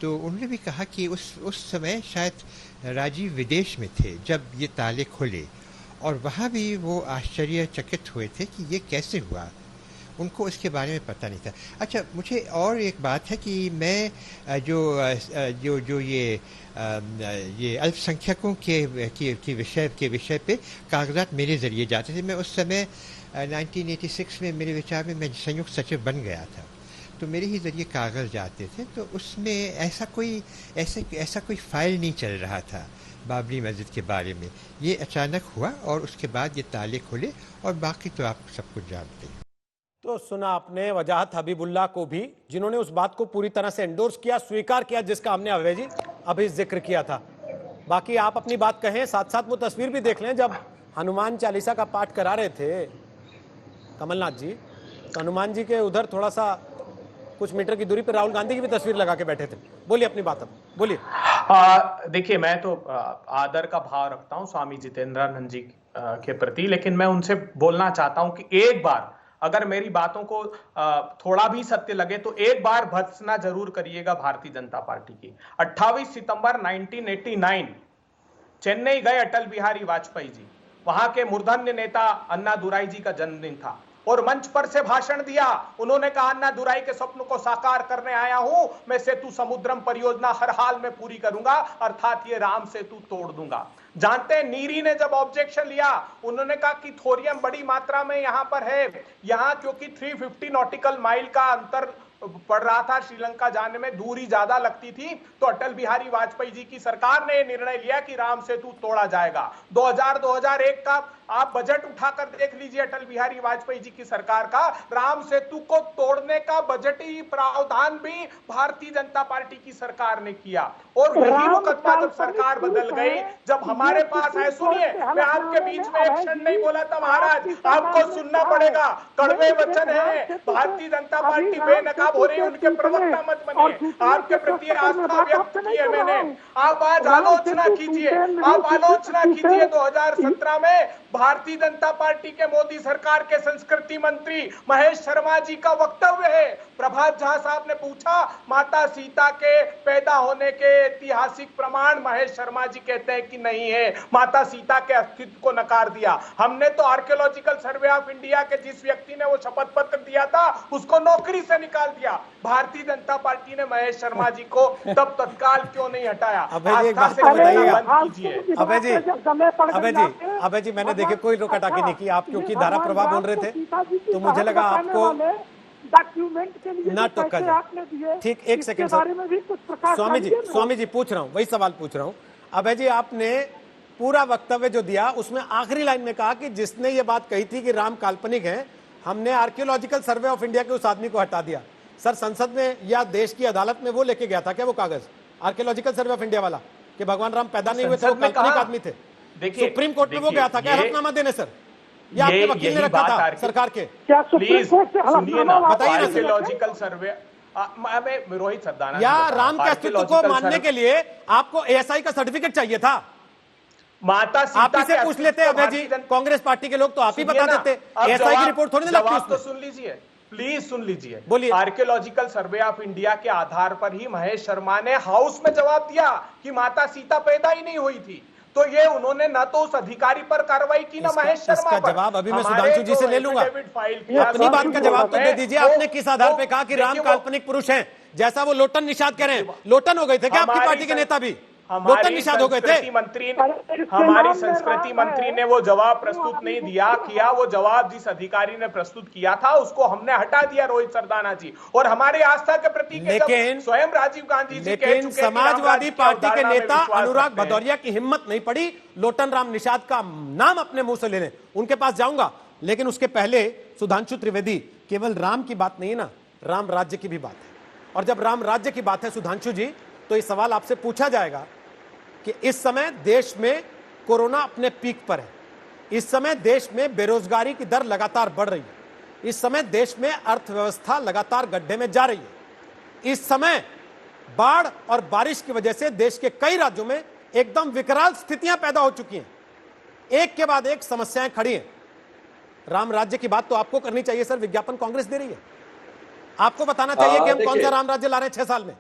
तो उन्होंने भी कहा कि उस समय शायद राजीव विदेश में थे जब ये ताले खुले, और वहाँ भी वो आश्चर्यचकित हुए थे कि ये कैसे हुआ, उनको इसके बारे में पता नहीं था। अच्छा, मुझे और एक बात है कि मैं जो ये अल्पसंख्यकों के विषय पे कागजात मेरे ज़रिए जाते थे। मैं उस समय 1986 में मेरे विचार में मैं संयुक्त सचिव बन गया था, तो मेरे ही ज़रिए कागज़ जाते थे, तो उसमें ऐसा कोई फ़ाइल नहीं चल रहा था बाबरी मस्जिद के बारे में। ये अचानक हुआ और उसके बाद ये ताले खुले और बाकी तो आप सब कुछ जानते हैं। तो सुना आपने वजाहत हबीबुल्लाह को भी, जिन्होंने उस बात को पूरी तरह से एंडोर्स किया, स्वीकार किया, जिसका हमने अभय जी अभी जिक्र किया था। बाकी आप अपनी बात कहें, साथ साथ वो तस्वीर भी देख लें जब हनुमान चालीसा का पाठ करा रहे थे कमलनाथ जी, तो हनुमान जी के उधर थोड़ा सा कुछ मीटर की दूरी पर राहुल गांधी की भी तस्वीर लगा के बैठे थे। बोलिए अपनी बात, अब बोलिए। देखिए, मैं तो आदर का भाव रखता हूं स्वामी जितेंद्रानंद जी के प्रति, लेकिन मैं उनसे बोलना चाहता हूं कि एक बार अगर मेरी बातों को थोड़ा भी सत्य लगे तो एक बार भर्त्सना जरूर करिएगा भारतीय जनता पार्टी की। 28 सितंबर 1989 चेन्नई गए अटल बिहारी वाजपेयी जी, वहां के मूर्धन्य नेता अन्ना दुराई जी का जन्मदिन था और मंच पर से भाषण दिया। उन्होंने कहा, अन्ना दुराई के स्वप्न को साकार करने आया हूं मैं, सेतु समुद्रम परियोजना हर हाल में पूरी करूंगा, अर्थात ये राम सेतु तोड़ दूंगा। जानते हैं, नीरी ने जब ऑब्जेक्शन लिया, उन्होंने कहा कि थोरियम बड़ी मात्रा में यहां पर है, यहां क्योंकि 350 नॉटिकल माइल का अंतर पड़ रहा था, श्रीलंका जाने में दूरी ज्यादा लगती थी, तो अटल बिहारी वाजपेयी जी की सरकार ने निर्णय लिया कि राम सेतु तोड़ा जाएगा। 2000-2001 का आप बजट उठाकर देख लीजिए, अटल बिहारी वाजपेयी जी की सरकार का राम सेतु को तोड़ने का बजटीय प्रावधान भी भारतीय जनता पार्टी की सरकार ने किया। और वही मुकदमा जब सरकार बदल गई, जब हमारे पास है, सुनिए, मैं आपके बीच में एक क्षण नहीं बोला था महाराज, आपको सुनना पड़ेगा, कड़वे वचन है। भारतीय जनता पार्टी बेनकाब हो रही, उनके प्रवक्ता मत बनिए, आपके प्रति आस्था व्यक्त की है मैंने। आप आज आलोचना कीजिए, आप आलोचना कीजिए। 2017 में भारतीय जनता पार्टी के मोदी सरकार के संस्कृति मंत्री महेश शर्मा जी का वक्तव्य है। प्रभात झा साहब ने पूछा, माता सीता के पैदा होने के ऐतिहासिक प्रमाण महेश शर्मा जी कहते हैं कि नहीं है, माता सीता के अस्तित्व को नकार दिया। हमने तो आर्कियोलॉजिकल सर्वे ऑफ इंडिया के जिस व्यक्ति ने वो शपथ पत्र दिया था, उसको नौकरी से निकाल दिया। भारतीय जनता पार्टी ने महेश शर्मा जी को तब तत्काल क्यों नहीं हटाया? आस्था से बताइए बंद कीजिए। अभय जी, मैंने देखे कोई रोकाटाकी नहीं की, आप क्योंकि धारा प्रवाह बोल रहे थे तो मुझे लगा आपको डॉक्यूमेंट के लिए ना टोका जाए। ठीक, एक सेकंड स्वामी जी पूछ रहा हूं, वही सवाल पूछ रहा हूं। अभय जी, आपने पूरा वक्तव्य जो दिया उसमें आखिरी लाइन में कहा कि जिसने ये बात कही थी कि राम काल्पनिक है, हमने आर्कियोलॉजिकल सर्वे ऑफ इंडिया के उस आदमी को हटा दिया। सर, संसद में या देश की अदालत में वो लेके गया था क्या वो कागज, आर्कियोलॉजिकल सर्वे ऑफ इंडिया वाला, कि भगवान राम पैदा नहीं हुए थे, वो काल्पनिक आदमी थे? सुप्रीम कोर्ट में वो गया था क्या हल्फनामा देने? सर, ये आपके वकील ने रखा था सरकार के? क्या सुप्रीम कोर्ट से हल्फनामा? बताइए ना। आर्कियोलॉजिकल सर्वे रोहित सरदाना, या राम के अस्तित्व को मानने के लिए आपको एएसआई का सर्टिफिकेट चाहिए था? माता सीता आप इसे पूछ लेते अभय जी, कांग्रेस पार्टी के लोग तो आप ही बता देते, एएसआई की रिपोर्ट थोड़ी ना लगती। तो सुन लीजिए, प्लीज सुन लीजिए, बोलिए। आर्कियोलॉजिकल सर्वे ऑफ इंडिया के आधार पर ही महेश शर्मा ने हाउस में जवाब दिया कि माता सीता पैदा ही नहीं हुई थी। तो ये उन्होंने ना तो उस अधिकारी पर कार्रवाई की, ना महेश शर्मा पर। जवाब अभी मैं सुधांशु जी से ले लूंगा। अपनी बात का जवाब तो दे दीजिए, आपने किस आधार पे कहा कि राम काल्पनिक पुरुष हैं, जैसा वो लोटन निषाद कह रहे हैं? लोटन हो गए थे क्या आपकी पार्टी के नेता भी? लोटन निषाद हो गए थे? हमारी संस्कृति मंत्री ने वो जवाब प्रस्तुत नहीं किया, वो जवाब जिस अधिकारी ने प्रस्तुत किया था उसको हमने हटा दिया, रोहित सरदाना जी। और हमारी आस्था के प्रति लेकिन स्वयं राजीव गांधी जी लेकिन समाजवादी पार्टी के नेता अनुराग भदौरिया की हिम्मत नहीं पड़ी लोटन राम निषाद का नाम अपने मुंह से लेने। उनके पास जाऊंगा, लेकिन उसके पहले सुधांशु त्रिवेदी, केवल राम की बात नहीं है ना, राम राज्य की भी बात है। और जब राम राज्य की बात है सुधांशु जी, तो ये सवाल आपसे पूछा जाएगा कि इस समय देश में कोरोना अपने पीक पर है, इस समय देश में बेरोजगारी की दर लगातार बढ़ रही है, इस समय देश में अर्थव्यवस्था लगातार गड्ढे में जा रही है, इस समय बाढ़ और बारिश की वजह से देश के कई राज्यों में एकदम विकराल स्थितियां पैदा हो चुकी हैं, एक के बाद एक समस्याएं खड़ी हैं। राम राज्य की बात तो आपको करनी चाहिए सर, विज्ञापन कांग्रेस दे रही है, आपको बताना चाहिए कि हम कौन सा राम राज्य ला रहे हैं 6 साल में।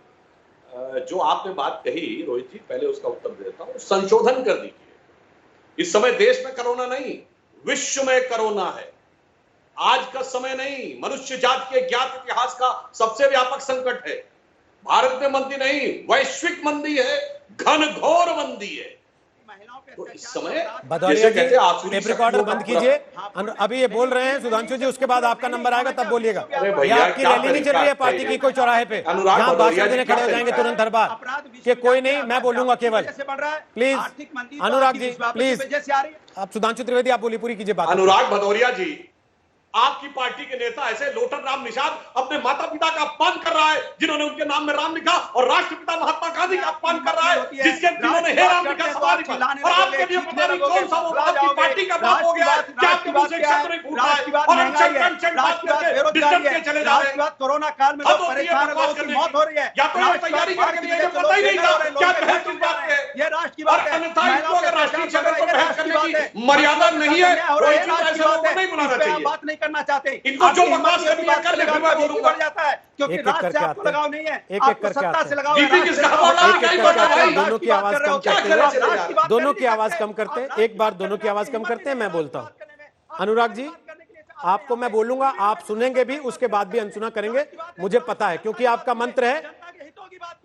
जो आपने बात कही रोहित जी, पहले उसका उत्तर देता हूं, संशोधन कर दीजिए। इस समय देश में कोरोना नहीं, विश्व में कोरोना है। आज का समय नहीं, मनुष्य जाति के ज्ञात इतिहास का सबसे व्यापक संकट है। भारत में मंदी नहीं, वैश्विक मंदी है, घनघोर मंदी है। तो इस समय भदौरिया जी टेप रिकॉर्डर बंद कीजिए। अभी ये बोल रहे हैं सुधांशु जी, उसके बाद आपका नंबर आएगा तब बोलिएगा। आपकी रैली नहीं चल रही है पार्टी की कोई चौराहे पे जहां भाषण देने खड़े हो जाएंगे तुरंत हर बार कि कोई नहीं, मैं बोलूंगा केवल। प्लीज अनुराग जी, प्लीज आप सुधांशु त्रिवेदी आप बोली पूरी कीजिए बात। अनुराग भदौरिया जी, आपकी पार्टी के नेता ऐसे लोटन राम निषाद अपने माता पिता का अपमान कर रहा है जिन्होंने उनके नाम में राम लिखा, और राष्ट्रपिता महात्मा गांधी का अपमान कर रहा है जिसके जिन्होंने हे राम लिखा सवारी पर। और आपके लिए पता नहीं कौन सा वो आपकी पार्टी का बाप हो गया है क्या आपके मुंह से शब्द नहीं फूट रहा है और हम चंद बात करके डिस्टर्ब के चले जा रहे हैं। कोरोना काल में लोग परेशान लोगों की मौत हो रही है, या तो ये तैयारी करके लिए पता ही नहीं था क्या बहस की बात है, ये राष्ट्र की बात है। अन्यथा इसको अगर राष्ट्रीय स्तर पर बहस करने की मर्यादा नहीं है और ऐसे लोगों को नहीं बुलाना चाहिए। बात नहीं करना चाहते, इनको जो बकवास करनी है कर ले, फिर मैं बोलूंगा। बढ़ जाता है क्योंकि राष्ट्र से आपको लगाव नहीं है, एक आपको करके सत्ता आते से हैं। लगाव है। बीपी किसका बोल रहा है, क्या ही बोल रहा है? दोनों की आवाज कम करते हैं, दोनों की आवाज कम करते हैं, एक बार दोनों की आवाज कम करते हैं, मैं बोलता हूं। अनुराग जी, आपको मैं बोलूंगा, आप सुनेंगे भी, उसके बाद भी अनसुना करेंगे, मुझे पता है, क्योंकि आपका मंत्र है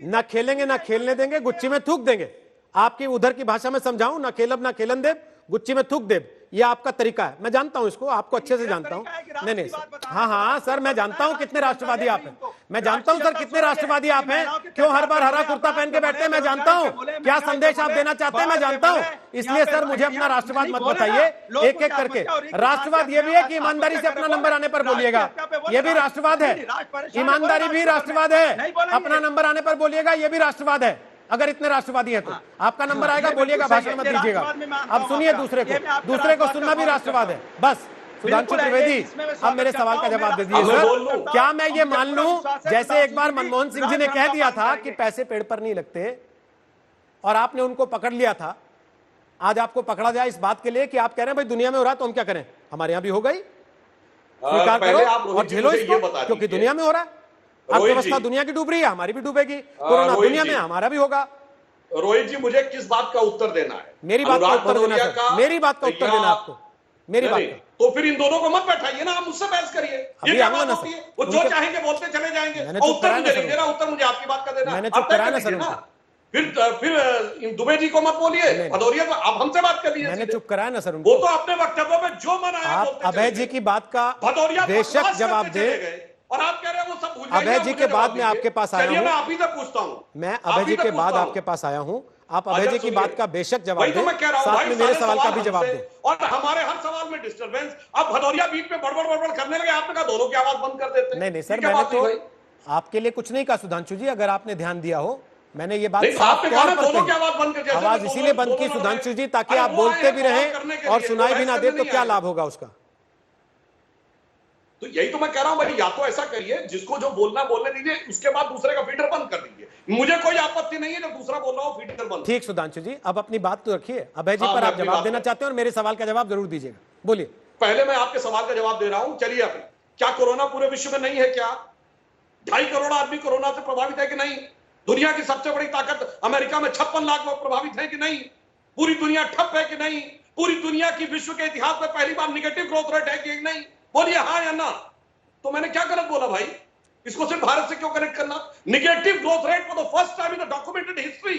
ना खेलेंगे ना खेलने देंगे, गुच्ची में थूक देंगे। आपकी उधर की भाषा में समझाऊं, ना खेलब ना खेलन देव, गुच्ची में थूक देव, ये आपका तरीका है। मैं जानता हूं इसको, आपको अच्छे से जानता हूं। नहीं नहीं सर, हाँ सर, मैं जानता हूं कितने राष्ट्रवादी आप हैं, मैं जानता हूं सर कितने राष्ट्रवादी आप हैं, क्यों हर बार हरा कुर्ता पहन के बैठते हैं, मैं जानता हूं क्या संदेश आप देना चाहते हैं, मैं जानता हूं। इसलिए सर मुझे अपना राष्ट्रवाद मत बताइए एक एक करके। राष्ट्रवाद ये भी है कि ईमानदारी से अपना नंबर आने पर बोलिएगा, ये भी राष्ट्रवाद है, ईमानदारी भी राष्ट्रवाद है, अपना नंबर आने पर बोलिएगा, ये भी राष्ट्रवाद है। अगर इतने राष्ट्रवादी है तो आपका नंबर आएगा, बोलिएगा, भाषण मत दीजिएगा। अब सुनिए दूसरे को सुनना भी राष्ट्रवाद है। बस सुधांशु त्रिवेदी, अब मेरे सवाल का जवाब दे दीजिए सर। क्या मैं ये मान लूं, जैसे एक बार मनमोहन सिंह जी ने कह दिया था कि पैसे पेड़ पर नहीं लगते और आपने उनको पकड़ लिया था, आज आपको पकड़ा जाए इस बात के लिए कि आप कह रहे हैं भाई दुनिया में हो रहा है तो हम क्या करें, हमारे यहां भी हो गई, स्वीकार करो और झेलो इसको, क्योंकि दुनिया में हो रहा है, अर्थव्यवस्था दुनिया की डूब रही है, हमारी भी डूबेगी, कोरोना दुनिया में, हमारा भी होगा। रोहित जी, मुझे किस बात का उत्तर देना है? मेरी बात का उत्तर देना सर, मेरी बात का उत्तर देना आपको, मेरी बात का। तो फिर इन दोनों को मत बैठाइए ना, आप मुझसे बहस करिए। ये क्या बात होती है? वो जो चाहेंगे बोलते चले जाएंगे, और उत्तर मुझे नहीं देना, उत्तर मुझे आपकी बात का देना। मैंने चुप कराया ना सर, फिर दुबे जी को मत बोलिए, भदौरिया को आप हमसे बात कर लीजिए। मैंने चुप कराया ना सर, वो तो अपने वक्तव्यों में जो मन आया आप अभय जी की बात का बेशक जवाब दे, और आप कह रहे हैं वो सब भूल अभय जी के बाद में आपके पास आया हूं, मैं आप ही से पूछता हूं, मैं अभय जी के बाद आपके पास आया हूं, आप अभय जी की बात का बेशक जवाब दें, साथ में मेरे सवाल का भी जवाब दें। और हमारे हर सवाल में डिस्टर्बेंस, अब भदौरिया बीच में बड़बड़ करने लगे, आपने कहा दोनों की आवाज बंद कर देते। नहीं सर, मैंने तो आपके लिए कुछ नहीं कहा सुधांशु जी, अगर आपने ध्यान दिया हो, मैंने ये बात आवाज इसीलिए बंद की सुधांशु जी, ताकि आप बोलते भी रहें और सुनाई भी ना दे, तो क्या लाभ होगा उसका। तो यही तो मैं कह रहा हूं भाई, या तो ऐसा करिए जिसको जो बोलना बोलने दीजिए, उसके बाद दूसरे का फीडर बंद कर दीजिए। मुझे कोई आपत्ति नहीं है जब दूसरा बोल रहा हो फीडर बंद। ठीक सुधांशु जी, अब अपनी बात तो रखिए, अभय जी पर आप जवाब देना चाहते हैं और मेरे सवाल का जवाब जरूर दीजिएगा, बोलिए। पहले मैं आपके सवाल का जवाब दे रहा हूं, चलिए अभी, क्या कोरोना पूरे विश्व में नहीं है? क्या 2.5 करोड़ आदमी कोरोना से प्रभावित है कि नहीं? दुनिया की सबसे बड़ी ताकत अमेरिका में 56 लाख लोग प्रभावित है कि नहीं? पूरी दुनिया ठप है कि नहीं? पूरी दुनिया की विश्व के इतिहास में पहली बार निगेटिव ग्रोथ रेट है कि नहीं? बोलिए हाँ या ना। तो मैंने क्या गलत बोला भाई? इसको सिर्फ भारत से क्यों कनेक्ट करना? Negative growth rate for the first time in the documented history.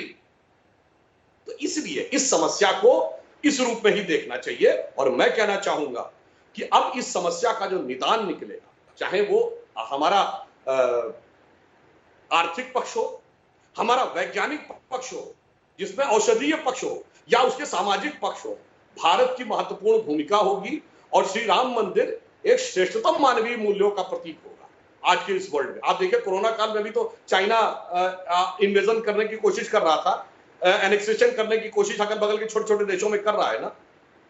तो इसलिए इस समस्या को इस रूप में ही देखना चाहिए, और मैं कहना चाहूंगा कि अब इस समस्या का जो निदान निकलेगा, चाहे वो हमारा आर्थिक पक्ष हो, हमारा वैज्ञानिक पक्ष हो, जिसमें औषधीय पक्ष हो, या उसके सामाजिक पक्ष हो, भारत की महत्वपूर्ण भूमिका होगी। और श्री राम मंदिर एक श्रेष्ठतम मानवीय मूल्यों का प्रतीक होगा आज के इस वर्ल्ड में। आप देखिए कोरोना काल में भी तो चाइना इन्वेजन करने की कोशिश कर रहा था, एनेक्सेशन करने की कोशिश अगल बगल के छोटे छोटे देशों में कर रहा है ना,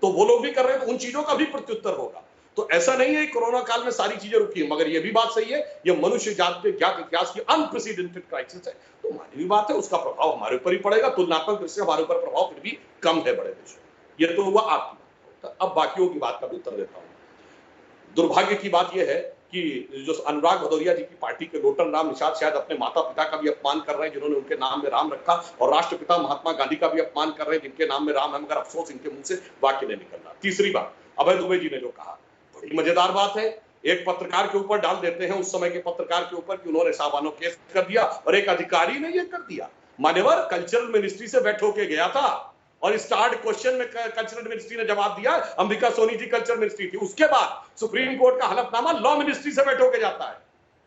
तो वो लोग भी कर रहे हैं, तो उन चीजों का भी प्रत्युत्तर होगा। तो ऐसा नहीं है कोरोना काल में सारी चीजें रुकी है, मगर यह भी बात सही है, यह मनुष्य जात के ज्ञात इतिहास की अनप्रेसिडेंटेड क्राइसिस है। तो मानवीय बात है, उसका प्रभाव हमारे ऊपर ही पड़ेगा। तुलनात्मक दृष्टि से हमारे ऊपर प्रभाव फिर भी कम है बड़े देशों। यह तो हुआ आपकी बात। अब बाकियों की बात का भी उत्तर देता हूं। दुर्भाग्य की बात यह है कि जो अनुराग भदौरिया जी की पार्टी के लोटन राम निषाद शायद अपने माता पिता का भी अपमान कर रहे हैं जिन्होंने उनके नाम में राम रखा, और राष्ट्रपिता महात्मा गांधी का भी अपमान कर रहे हैं जिनके नाम में राम है, मगर अफसोस इनके मुंह से वाक्य नहीं निकल रहा। तीसरी बात, अभय दुबे जी ने जो कहा, बड़ी मजेदार बात है। एक पत्रकार के ऊपर डाल देते हैं, उस समय के पत्रकार के ऊपर कि उन्होंने साबानो केस कर दिया, और एक अधिकारी ने यह कर दिया। मान्यवर कल्चरल मिनिस्ट्री से बैठ होके गया था, और स्टार्ट क्वेश्चन में कल्चरल मिनिस्ट्री ने जवाब दिया, अंबिका सोनी जी कल्चरल मिनिस्ट्री थी। उसके बाद सुप्रीम कोर्ट का हलफनामा लॉ मिनिस्ट्री से बैठ होके जाता है।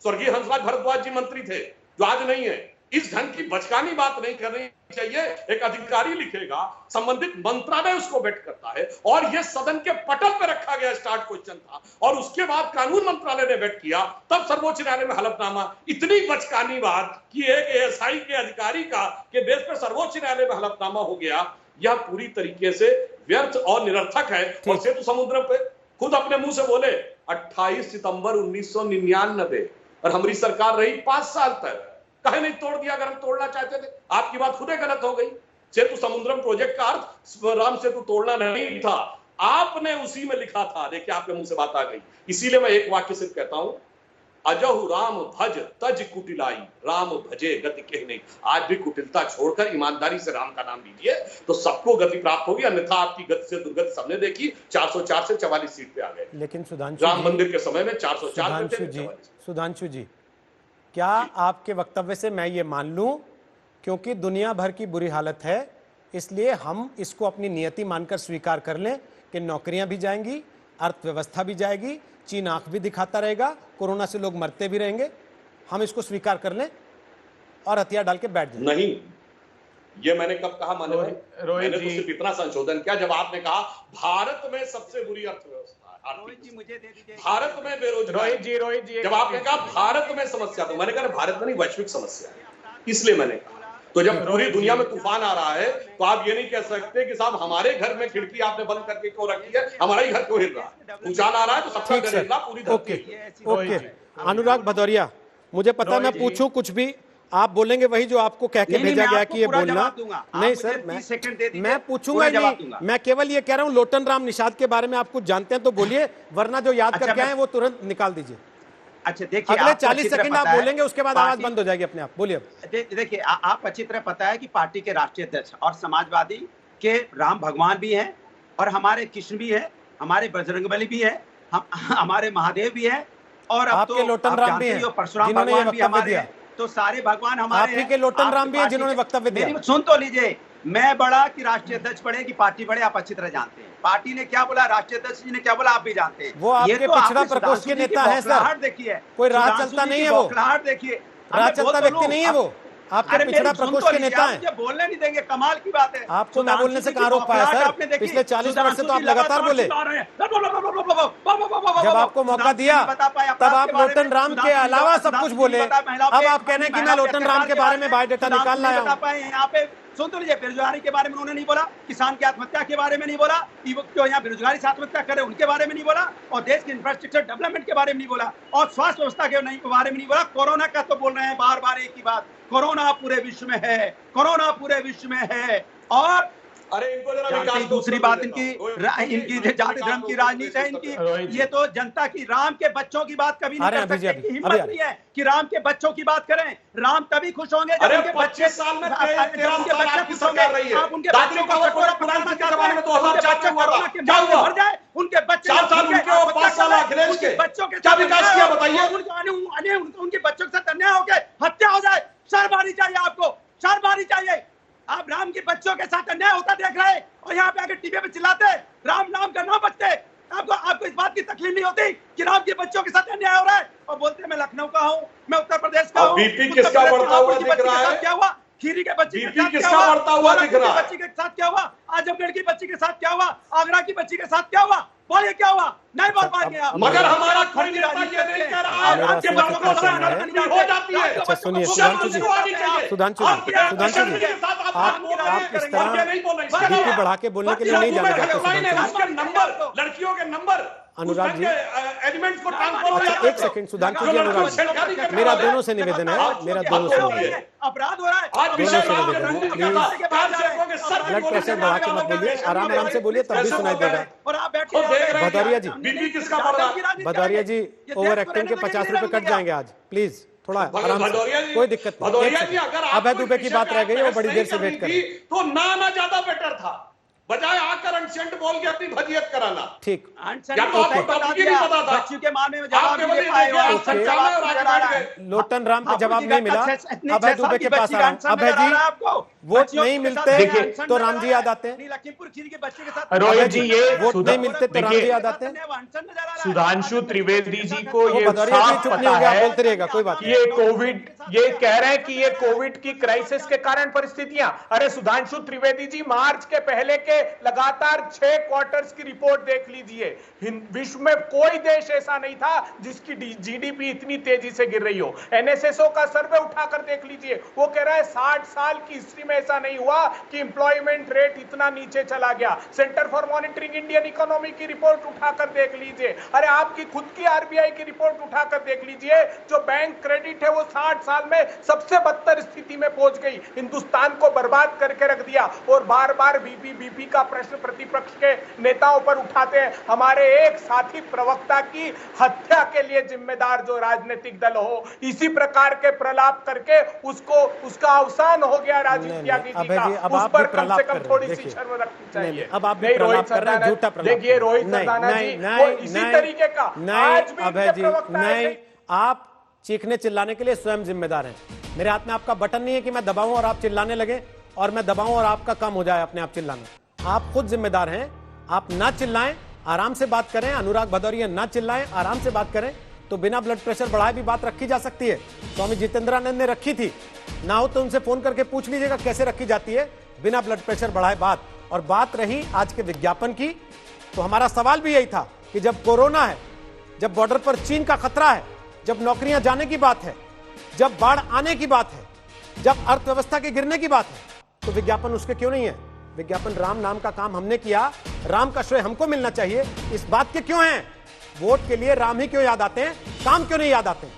स्वर्गीय हंसराज भारद्वाज जी मंत्री थे, जो आज नहीं है, इस ढंग की बचकानी बात नहीं करनी चाहिए। एक अधिकारी लिखेगा, संबंधित मंत्रालय उसको वेट करता है, और यह सदन के पटल पर रखा गया स्टार्ट क्वेश्चन था, और उसके बाद कानून मंत्रालय ने वेट किया, तब सर्वोच्च न्यायालय में हलफनामा। इतनी बचकानी बात कि एक एएसआई के अधिकारी का के बेस पर सर्वोच्च न्यायालय में हलफनामा हो गया, यह पूरी तरीके से व्यर्थ और निरर्थक है। और सेतु समुद्रम पे खुद अपने मुंह से बोले 28 सितंबर 1999, और हमारी सरकार रही 5 साल तक, कहे नहीं तोड़ दिया अगर हम तोड़ना चाहते थे। आपकी बात खुद गलत हो गई। सेतु समुद्रम प्रोजेक्ट का अर्थ राम सेतु तोड़ना नहीं था, आपने उसी में लिखा था। देखिए आपके मुंह से बात आ गई। इसीलिए मैं एक वाक्य सिर्फ कहता हूं, अजहु राम भज तज कुटिलाई, राम भजे गति कह नहीं। आज भी कुटिलता छोड़कर ईमानदारी से राम का नाम लीजिए तो सबको गति प्राप्त होगी, अन्यथा आपकी गति से दुर्गति सबने देखी। 404 से 44 सीट पे आ गए। लेकिन सुधांशु राम मंदिर के समय में 404 पे थे। सुधांशु जी, क्या आपके वक्तव्य से मैं ये मान लूं क्योंकि दुनिया भर की बुरी हालत है इसलिए हम इसको अपनी नियति मानकर स्वीकार कर लें कि नौकरियां भी जाएंगी, अर्थव्यवस्था भी जाएगी, चीन आंख भी दिखाता रहेगा, कोरोना से लोग मरते भी रहेंगे, हम इसको स्वीकार कर लें और हथियार डाल के बैठ जाएं? नहीं, ये मैंने कब कहा माने भाई? मैंने तो सिर्फ इतना संशोधन किया जब आपने कहा भारत में सबसे बुरी अर्थव्यवस्था है। रोहित जी मुझे दे दीजिए। भारत में बेरोजगारी, रोहित जी जब आपने कहा भारत में समस्या, तो मैंने कहा भारत में नहीं वैश्विक समस्या है, इसलिए मैंने कहा। तो जब पूरी दुनिया में तूफान आ रहा है तो आप ये नहीं कह सकते कि साहब हमारे घर में खिड़की आपने बंद करके क्यों रखी है, हमारा ही घर क्यों हिल रहा है। भूचाल आ रहा है तो सबका घर हिल रहा, पूरी धरती। ओके, अनुराग भदौरिया, मुझे पता मैं पूछूं कुछ भी आप बोलेंगे वही जो आपको कह के भेजा गया कि ये बोलना नहीं। सर मैं पूछूंगा ही नहीं, मैं केवल ये कह रहा हूं लोटन राम निषाद के बारे में आप कुछ जानते हैं तो बोलिए, वरना जो याद करके आए वो तुरंत निकाल दीजिए। अच्छा देखिए, अगले 40 सेकंड आप बोलेंगे, उसके बाद आवाज बंद हो जाएगी अपने आप। बोलिए। देखिए आप अच्छी तरह पता है कि पार्टी के राष्ट्रीय अध्यक्ष और समाजवादी के राम भगवान भी हैं, और हमारे कृष्ण भी है, हमारे बजरंगबली भी है, हमारे महादेव भी है, और अब तो लोटन राम भी है, परशुराम भगवान भी हमारे हैं। तो सारे भगवान हमारे आप ही के लोटन राम भी हैं जिन्होंने वक्तव्य दिया। सुन तो लीजिए, मैं बड़ा कि राष्ट्रीय अध्यक्ष बड़े कि पार्टी बड़े, आप अच्छी तरह जानते हैं। पार्टी ने क्या बोला, राष्ट्रीय अध्यक्ष जी ने क्या बोला, आप भी जानते हैं। वो आपके पिछड़ा प्रकोष्ठ के नेता हैं सर। देखिए कोई राज चलता नहीं है, वो देखिए राज चलता व्यक्ति नहीं है, वो आपके पिछड़ा प्रकोष्ठ के नेता हैं। बोलने नहीं देंगे, कमाल की बात है। आपको ना बोलने से कहाँ रोक पाया सर? पिछले 40 वर्ष से तो आप लगातार बोले। जब आपको मौका दिया तब आप लोटन राम के अलावा सब कुछ बोले। अब आप कहने की मैं लोटन राम के बारे में बायोडाटा निकाल लाया हूँ। यहाँ पे सुन तो लीजिए, बेरोजगारी के बारे में उन्होंने नहीं बोला, किसान की आत्महत्या के बारे में नहीं बोला, जो यहाँ बेरोजगारी से आत्महत्या करे उनके बारे में नहीं बोला, और देश के इंफ्रास्ट्रक्चर डेवलपमेंट के बारे में नहीं बोला, और स्वास्थ्य व्यवस्था के बारे में नहीं बोला। कोरोना का तो बोल रहे हैं बार बार एक ही बात, कोरोना पूरे विश्व में है, कोरोना पूरे विश्व में है। और अरे इनको जरा दूसरी बात, इनकी जाति धर्म की राजनीति है इनकी। ये तो जनता की, राम के बच्चों की बात कभी नहीं कर सकते, हिम्मत नहीं है कि राम के बच्चों की बात करें। राम तभी खुश होंगे जब उनके बच्चे 25 साल में 13 साल की सरकार रही है। आप उनके बच्चों को प्रधानमंत्री के जमाने में 2004 में हुआ था, क्या हुआ? मर जाए उनके बच्चे, 4 साल उनके और 5 साल अखिलेश के, बच्चों के क्या विकास किया बताइए? उनके बच्चों के साथ अन्याय हो गए, हत्या हो जाए, शर्मानी चाहिए आपको, शर्मानी चाहिए। आप राम के बच्चों के साथ अन्याय होता देख रहे हैं और यहाँ पे आके टीवी पे चिल्लाते राम नाम का नाम बचते। आपको इस बात की तकलीफ नहीं होती कि राम के बच्चों के साथ अन्याय हो रहा है? और बोलते मैं लखनऊ का हूँ, मैं उत्तर प्रदेश का हूँ। बीपी किसका बढ़ता हुआ दिख रहा है? क्या हुआ? खीरी के बच्ची के साथ किसका बढ़ता हुआ दिख रहा है? बच्ची के साथ क्या हुआ? आजमगढ़ की बच्ची के साथ क्या हुआ? आगरा की बच्ची के साथ क्या हुआ? बोलिए क्या हुआ? नहीं बोल पाएंगे आप। मगर हमारा कोई नेता ये नहीं कह रहा है आपके बातों का समाधान हो जाती है। अच्छा सुनिए सुधांशु जी, सुधांशु जी, आप इस तरह बीपी बढ़ा के बोलने के लिए नहीं जाने जाते। लड़कियों के नंबर अनुराग जी, एलिमेंट्स को अच्छा एक सेकंड सुधांशु जी, अनुराग जी, मेरा दोनों से निवेदन है, मेरा दोनों से निवेदन है, अपराध हो रहा है, दोनों से निवेदन है, प्लीज ब्लड प्रेशर बढ़ा के मत बोलिए, आराम आराम से बोलिए तब भी सुनाई देगा। भदौरिया जी, भदौरिया जी, ओवर एक्टिंग के 50 रुपए कट जाएंगे आज, प्लीज थोड़ा आराम से, कोई दिक्कत नहीं। अभय दुबे की बात रह गई, वो बड़ी देर से वेट कर, तो ना ज्यादा बेटर था, बजाय आकर अनसेंट बोल के अपनी भजियत कराना। ठीक, लोटन राम का जवाब नहीं मिला, अभय दुबे के पास आ रहा हूं। अभय जी, वोट नहीं मिलते तो राम जी याद आते हैं। लखीमपुर खीरी के बच्चे के साथ रोहित जी, ये वोट नहीं मिलते तो राम जी याद आते हैं। सुधांशु त्रिवेदी जी को ये भदौरिया जी साफ चुप नहीं पता होंगे, आप है बोलते रहिएगा, कोई बात कि ये कोविड, ये कह रहे हैं कि ये कोविड की क्राइसिस के कारण परिस्थितियां। अरे सुधांशु त्रिवेदी जी, मार्च के पहले के लगातार 6 क्वार्टर्स की रिपोर्ट देख लीजिए। विश्व में कोई देश ऐसा नहीं था जिसकी जीडीपी इतनी तेजी से गिर रही हो। एनएसएसओ का सर्वे उठाकर देख लीजिए, वो कह रहा है 60 साल की हिस्ट्री में ऐसा नहीं हुआ कि एम्प्लॉयमेंट रेट इतना नीचे चला गया। Centre for monitoring Indian economy की रिपोर्ट उठाकर देख लीजिए, अरे आपकी खुद की आरबीआई की रिपोर्ट उठाकर देख लीजिए, जो बैंक क्रेडिट है वो 60 साल में सबसे बदतर स्थिति में पहुंच गई, हिंदुस्तान को बर्बाद करके रख दिया। और बार बार बीपी का प्रश्न प्रतिपक्ष के नेताओं पर उठाते हैं। हमारे एक साथी प्रवक्ता की हत्या के लिए जिम्मेदार जो राजनीतिक दल हो, इसी प्रकार के प्रलाप करके उसका अवसान हो गया राजीव त्यागी जी का, उस पर कम से कम थोड़ी सी शर्म रखनी चाहिए। अब आप भी प्रलाप कर रहे हैं, झूठा प्रलाप। देखिए रोहित सरदाना जी वो इसी तरीके का आज भी अभय जी नहीं, आप चीखने चिल्लाने के लिए स्वयं जिम्मेदार हैं। मेरे हाथ में आपका बटन नहीं है कि मैं दबाऊं और आप चिल्लाने लगे, और मैं दबाऊं और आपका कम हो जाए अपने आप चिल्लाना। आप खुद जिम्मेदार हैं। आप ना चिल्लाएं, आराम से बात करें। अनुराग भदौरिया ना चिल्लाएं, आराम से बात करें, तो बिना ब्लड प्रेशर बढ़ाए भी बात रखी जा सकती है। स्वामी जितेंद्रानंद ने रखी थी, ना हो तो उनसे फोन करके पूछ लीजिएगा कैसे रखी जाती है बिना ब्लड प्रेशर बढ़ाए बात। और बात रही आज के विज्ञापन की, तो हमारा सवाल भी यही था कि जब कोरोना है, जब बॉर्डर पर चीन का खतरा है, जब नौकरियां जाने की बात है, जब बाढ़ आने की बात है, जब अर्थव्यवस्था के गिरने की बात है, तो विज्ञापन उसके क्यों नहीं है? विज्ञापन राम नाम का काम हमने किया, राम का श्रेय हमको मिलना चाहिए, इस बात के क्यों हैं? वोट के लिए राम ही क्यों याद आते हैं, काम क्यों नहीं याद आते हैं?